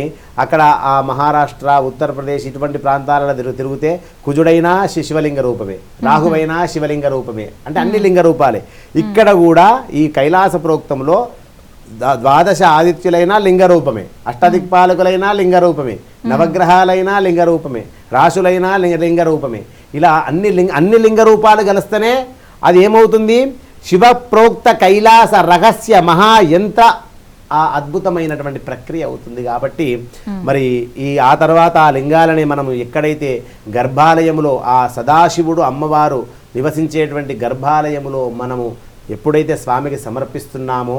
అక్కడ ఆ మహారాష్ట్ర, ఉత్తరప్రదేశ్ ఇటువంటి ప్రాంతాలలో తిరిగితే కుజుడైనా శివలింగ రూపమే, రాహువైనా శివలింగ రూపమే, అంటే అన్ని లింగ రూపాలే. ఇక్కడ కూడా ఈ కైలాస ప్రోక్తంలో ద్వాదశ ఆదిత్యులైనా లింగ రూపమే, అష్టదిక్పాలకులైనా లింగ రూపమే, నవగ్రహాలైనా లింగ రూపమే, రాశులైనా లింగ రూపమే. ఇలా అన్ని లింగ రూపాలు కలిస్తేనే అది ఏమవుతుంది? శివప్రోక్త కైలాస రహస్య మహాయంత్ర ఆ అద్భుతమైనటువంటి ప్రక్రియ అవుతుంది. కాబట్టి మరి ఆ తర్వాత ఆ లింగాలని మనము ఎక్కడైతే గర్భాలయములో ఆ సదాశివుడు అమ్మవారు నివసించేటువంటి గర్భాలయములో మనము ఎప్పుడైతే స్వామికి సమర్పిస్తున్నామో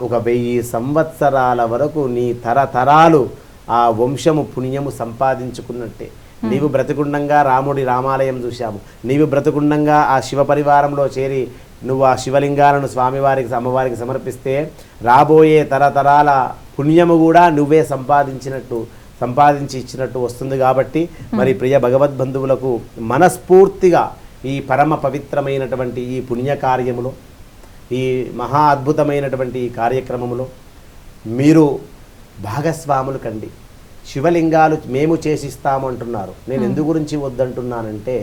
1000 సంవత్సరాల వరకు నీ తరతరాలు ఆ వంశము పుణ్యము సంపాదించుకున్నట్టే. నీవు బ్రతికుండంగా రాముడి రామాలయం చూశాము, నీవు బ్రతికుండంగా ఆ శివ పరివారంలో చేరి నువ్వు ఆ శివలింగాలను స్వామివారికి అమ్మవారికి సమర్పిస్తే రాబోయే తరతరాల పుణ్యము కూడా నువ్వే సంపాదించి ఇచ్చినట్టు వస్తుంది. కాబట్టి మరి ప్రియ భగవద్బంధువులకు మనస్ఫూర్తిగా ఈ పరమ పవిత్రమైనటువంటి ఈ పుణ్యకార్యములో, ఈ మహా అద్భుతమైనటువంటి ఈ కార్యక్రమములో మీరు భాగస్వాములు కండి. శివలింగాలు మేము చేసిస్తాము అంటున్నారు. నేను ఎందు గురించి వద్దంటున్నానంటే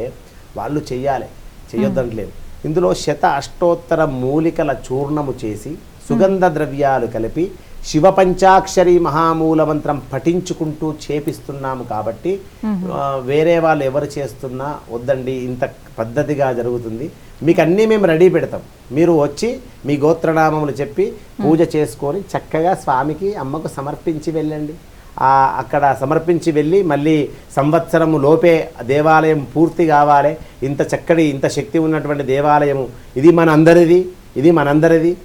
వాళ్ళు చెయ్యొద్దంటలేదు. ఇందులో 108 మూలికల చూర్ణము చేసి సుగంధ ద్రవ్యాలు కలిపి శివ పంచాక్షరి మహామూల మంత్రం పఠించుకుంటూ చేపిస్తున్నాము. కాబట్టి వేరే వాళ్ళు ఎవరు చేస్తున్నా వద్దండి, ఇంత పద్ధతిగా జరుగుతుంది. మీకు అన్నీ మేము రెడీ పెడతాం. మీరు వచ్చి మీ గోత్రనామములు చెప్పి పూజ చేసుకొని చక్కగా స్వామికి అమ్మకు సమర్పించి వెళ్ళండి. అక్కడ సమర్పించి వెళ్ళి మళ్ళీ సంవత్సరము లోపే దేవాలయం పూర్తి కావాలి. ఇంత శక్తి ఉన్నటువంటి దేవాలయము ఇది మనందరిది,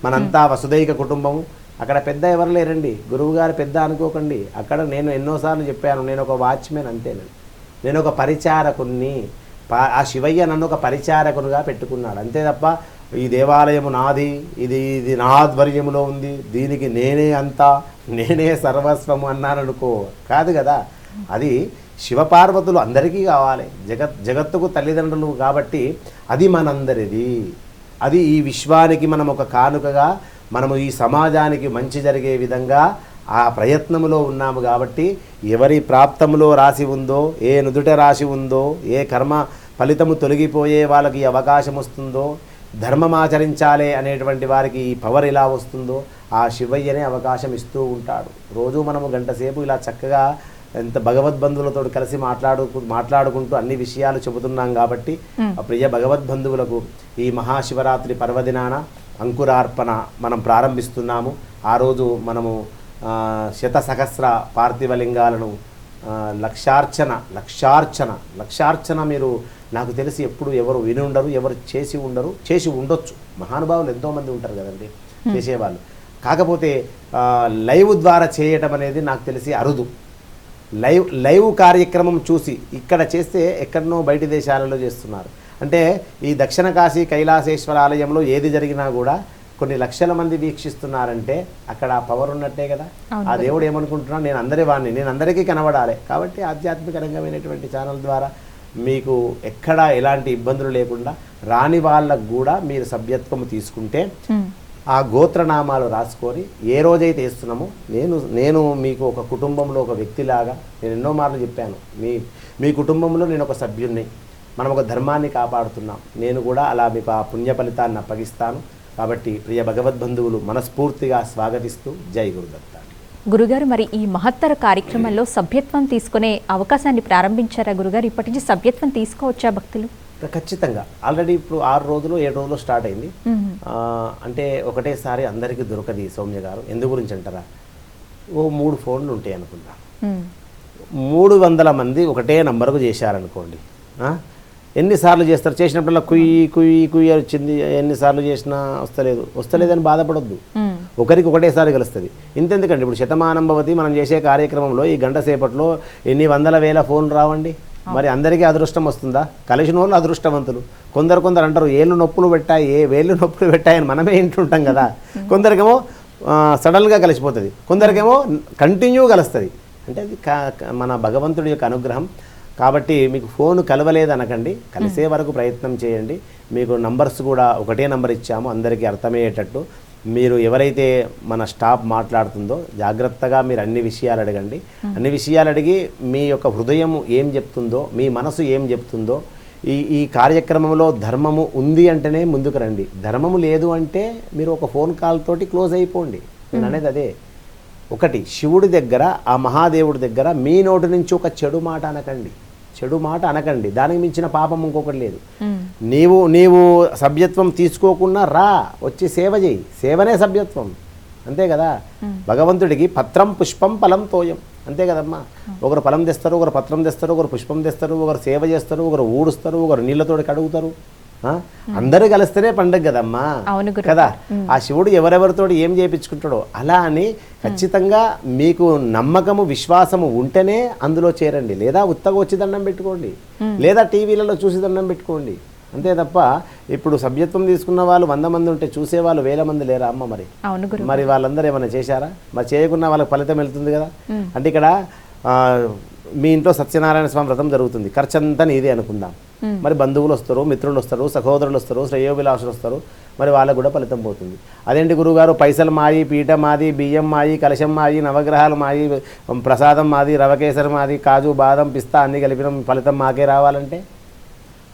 మనంతా వసుదైక కుటుంబము. అక్కడ పెద్ద ఎవరు లేరండి, గురువుగారు పెద్ద అనుకోకండి. అక్కడ నేను ఎన్నోసార్లు చెప్పాను, నేను ఒక వాచ్మెన్ అంతేనండి, నేను ఒక పరిచారకుని. ఆ శివయ్య నన్ను ఒక పరిచారకునిగా పెట్టుకున్నాడు అంతే తప్ప ఈ దేవాలయము నాది, ఇది నా ఆధ్వర్యంలో ఉంది, దీనికి నేనే సర్వస్వము అన్నారనుకో, కాదు కదా. అది శివపార్వతులు అందరికీ కావాలి, జగత్తుకు తల్లిదండ్రులు కాబట్టి అది మనందరిది. అది ఈ విశ్వానికి మనం ఒక కానుకగా, మనము ఈ సమాజానికి మంచి జరిగే విధంగా ఆ ప్రయత్నములో ఉన్నాము. కాబట్టి ఎవరి ప్రాప్తంలో రాసి ఉందో, ఏ నుదుట రాసి ఉందో, ఏ కర్మ ఫలితము తొలగిపోయే వాళ్ళకి అవకాశం వస్తుందో, ధర్మమాచరించాలి అనేటువంటి వారికి ఈ పవర్ ఎలా వస్తుందో ఆ శివయ్యనే అవకాశం ఇస్తూ ఉంటాడు. రోజు మనము గంట సేపు ఇలా చక్కగా ఎంత భగవద్బంధువులతో కలిసి మాట్లాడుకుంటూ అన్ని విషయాలు చెబుతున్నాం. కాబట్టి ఆ ప్రియ భగవద్బంధువులకు ఈ మహాశివరాత్రి పర్వదినాన అంకురార్పణ మనం ప్రారంభిస్తున్నాము. ఆ రోజు మనము 100 సహస్ర పార్థివలింగాలను లక్షార్చన మీరు నాకు తెలిసి ఎప్పుడు ఎవరు విని ఉండరు, ఎవరు చేసి ఉండొచ్చు. మహానుభావులు ఎంతోమంది ఉంటారు కదండి చేసేవాళ్ళు. కాకపోతే లైవ్ ద్వారా చేయటం అనేది నాకు తెలిసి అరుదు. లైవ్ కార్యక్రమం చూసి ఇక్కడ చేస్తే ఎక్కడనో బయటి దేశాలలో చేస్తున్నారు. అంటే ఈ దక్షిణ కాశీ కైలాసేశ్వర ఆలయంలో ఏది జరిగినా కూడా కొన్ని లక్షల మంది వీక్షిస్తున్నారంటే అక్కడ ఆ పవర్ ఉన్నట్టే కదా. ఆ దేవుడు ఏమనుకుంటున్నాడు, నేను అందరికీ కనబడాలి. కాబట్టి ఆధ్యాత్మిక రంగమైనటువంటి ఛానల్ ద్వారా మీకు ఎక్కడా ఎలాంటి ఇబ్బందులు లేకుండా రాని వాళ్ళకు కూడా మీరు సభ్యత్వం తీసుకుంటే ఆ గోత్రనామాలు రాసుకొని ఏ రోజైతే వేస్తున్నామో నేను మీకు ఒక కుటుంబంలో ఒక వ్యక్తిలాగా నేను ఎన్నో మార్లు చెప్పాను, మీ కుటుంబంలో నేను ఒక సభ్యుణ్ణి, మనం ఒక ధర్మాన్ని కాపాడుతున్నాం, నేను కూడా అలా మీకు ఆ పుణ్య ఫలితాన్ని అప్పగిస్తాను. కాబట్టి ప్రియ భగవద్బంధువులు మనస్ఫూర్తిగా స్వాగతిస్తూ జై గురుదత్త. గురుగారు, మరి ఈ మహత్తర కార్యక్రమంలో సభ్యత్వం తీసుకునే అవకాశాన్ని ప్రారంభించారా గురుగారు? ఇప్పటి నుంచి సభ్యత్వం తీసుకోవచ్చా భక్తులు? ఖచ్చితంగా. ఆల్రెడీ ఇప్పుడు 6 రోజులు 7 రోజులు స్టార్ట్ అయింది. అంటే ఒకటేసారి అందరికీ దొరకది సౌమ్య గారు. ఎందు గురించి అంటారా, 3 ఫోన్లు ఉంటాయి అనుకుంటా, 300 మంది ఒకటే నంబర్కు చేశారనుకోండి. ఎన్నిసార్లు చేస్తారు, చేసినప్పుడల్లా కుయ్యి వచ్చింది, ఎన్నిసార్లు చేసినా వస్తలేదని బాధపడొద్దు. ఒకరికి ఒకటేసారి కలుస్తుంది. ఇంతెందుకండి, ఇప్పుడు శతమానం భవతి మనం చేసే కార్యక్రమంలో ఈ గంట సేపట్లో ఎన్ని వందల వేల ఫోన్లు రావండి. మరి అందరికీ అదృష్టం వస్తుందా? కలిసిన వాళ్ళు అదృష్టవంతులు. కొందరు అంటారు వేళ్ళు నొప్పులు పెట్టాయని మనమే వింటుంటాం కదా. కొందరికేమో సడన్గా కలిసిపోతుంది, కొందరికేమో కంటిన్యూ కలుస్తుంది. అంటే అది మన భగవంతుడి యొక్క అనుగ్రహం. కాబట్టి మీకు ఫోన్ కలవలేదనకండి, కలిసే వరకు ప్రయత్నం చేయండి. మీకు నంబర్స్ కూడా ఒకటే నంబర్ ఇచ్చాము అందరికీ అర్థమయ్యేటట్టు. మీరు ఎవరైతే మన స్టాఫ్ మాట్లాడుతుందో జాగ్రత్తగా మీరు అన్ని విషయాలు అడగండి. అన్ని విషయాలు అడిగి మీ యొక్క హృదయం ఏం చెప్తుందో, మీ మనసు ఏం చెప్తుందో, ఈ కార్యక్రమంలో ధర్మము ఉంది అంటేనే ముందుకు రండి. ధర్మము లేదు అంటే మీరు ఒక ఫోన్ కాల్ తోటి క్లోజ్ అయిపోండి. నేను అనేది అదే. ఒకటి, శివుడి దగ్గర, ఆ మహాదేవుడి దగ్గర మీ నోటి నుంచి ఒక చెడు మాట అనకండి. చెడు మాట అనకండి, దానికి మించిన పాపం ఇంకొకటి లేదు. ఉమ్, నీవు సభ్యత్వం తీసుకోకుండా రా, వచ్చి సేవ చేయి, సేవనే సభ్యత్వం, అంతే కదా. భగవంతుడికి పత్రం పుష్పం ఫలం తోయం, అంతే కదమ్మా. ఒకరు ఫలం తెస్తారు, ఒకరు పత్రం తెస్తారు, ఒకరు పుష్పం తెస్తారు, ఒకరు సేవ చేస్తారు, ఒకరు ఊడుస్తారు, ఒకరు నీళ్ళతోటి కడుగుతారు. అందరూ కలిస్తేనే పండుగ కదమ్మా, అవును గురువు కదా. ఆ శివుడు ఎవరెవరితో ఏం చేయించుకుంటాడో అలా అని ఖచ్చితంగా మీకు నమ్మకము విశ్వాసము ఉంటేనే అందులో చేరండి. లేదా ఉత్తగా వచ్చి దండం పెట్టుకోండి, లేదా టీవీలలో చూసి దండం పెట్టుకోండి, అంతే తప్ప ఇప్పుడు సభ్యత్వం తీసుకున్న వాళ్ళు 100 మంది ఉంటే చూసేవాళ్ళు 1000 మంది లేరా అమ్మ? మరి అవును గురువు మరి వాళ్ళందరూ ఏమైనా చేశారా? మరి చేయకున్నా వాళ్ళకి ఫలితం వెళ్తుంది కదా. అంటే ఇక్కడ మీ ఇంట్లో సత్యనారాయణ స్వామి వ్రతం జరుగుతుంది, ఖర్చంతా నీదే అనుకుందాం. మరి బంధువులు వస్తారు, మిత్రులు వస్తారు, సహోదరులు వస్తారు, శ్రేయోభిలాషులు వస్తారు, మరి వాళ్ళకు కూడా ఫలితం పోతుంది. అదేంటి గురువుగారు, పైసలు మాయి, పీఠ మాది, బియ్యం మాయి, కలశం మాయి, నవగ్రహాలు మాయి, ప్రసాదం మాది, రవకేసరి మాది, కాజు బాదం పిస్తా అన్నీ కలిపిన ఫలితం మాకే రావాలంటే?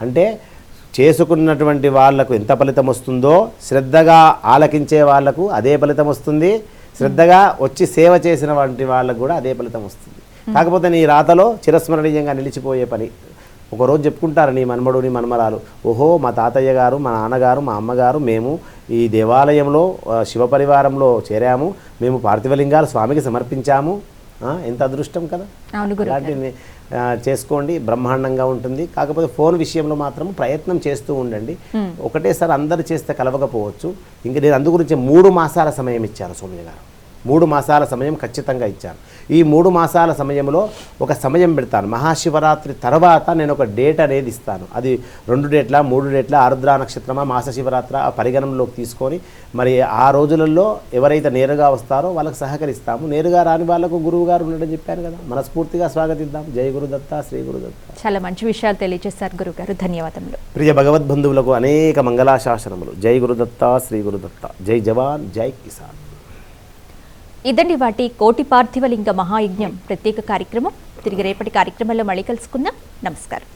అంటే చేసుకున్నటువంటి వాళ్లకు ఎంత ఫలితం వస్తుందో శ్రద్ధగా ఆలకించే వాళ్లకు అదే ఫలితం వస్తుంది, శ్రద్ధగా వచ్చి సేవ చేసిన వంటి వాళ్ళకు కూడా అదే ఫలితం వస్తుంది. కాకపోతే నీ రాతలో చిరస్మరణీయంగా నిలిచిపోయే పని. ఒకరోజు చెప్పుకుంటారు నీ మన్మడు, నీ మన్మరాలు, ఓహో మా తాతయ్య గారు, మా నాన్నగారు, మా అమ్మగారు మేము ఈ దేవాలయంలో శివపరివారంలో చేరాము, మేము పార్థివలింగాలు స్వామికి సమర్పించాము. ఎంత అదృష్టం కదా. అలాంటివి చేసుకోండి, బ్రహ్మాండంగా ఉంటుంది. కాకపోతే ఫోన్ విషయంలో మాత్రం ప్రయత్నం చేస్తూ ఉండండి. ఒకటేసారి అందరు చేస్తే కలవకపోవచ్చు. ఇంక నేను అందు గురించి 3 మాసాల సమయం ఇచ్చాను సౌమ్య గారు, 3 మాసాల సమయం ఖచ్చితంగా ఇచ్చాను. ఈ 3 మాసాల సమయంలో ఒక సమయం పెడతాను. మహాశివరాత్రి తర్వాత నేను ఒక డేట్ అనేది ఇస్తాను. అది 2 డేట్ల 3 డేట్ల ఆరుద్ర నక్షత్రమా మాస శివరాత్రి ఆ పరిగణనలోకి తీసుకొని మరి ఆ రోజులలో ఎవరైతే నేరుగా వస్తారో వాళ్ళకి సహకరిస్తాము. నేరుగా రాని వాళ్ళకు గురువు గారు ఉండడం చెప్పాను కదా, మనస్ఫూర్తిగా స్వాగతిద్దాం. జై గురుదత్త, శ్రీ గురుదత్త. చాలా మంచి విషయాలు తెలియజేశారు గురుగారు, ధన్యవాదములు. ప్రియ భగవద్బంధువులకు అనేక మంగళాశాసనములు. జై గురుదత్త, శ్రీ గురుదత్త. జై జవాన్, జై కిసాన్. ఇదండి వాటి కోటి పార్థివలింగ మహాయజ్ఞం ప్రత్యేక కార్యక్రమం. తిరిగి రేపటి కార్యక్రమంలో మళ్ళీ కలుసుకుందాం. నమస్కారం.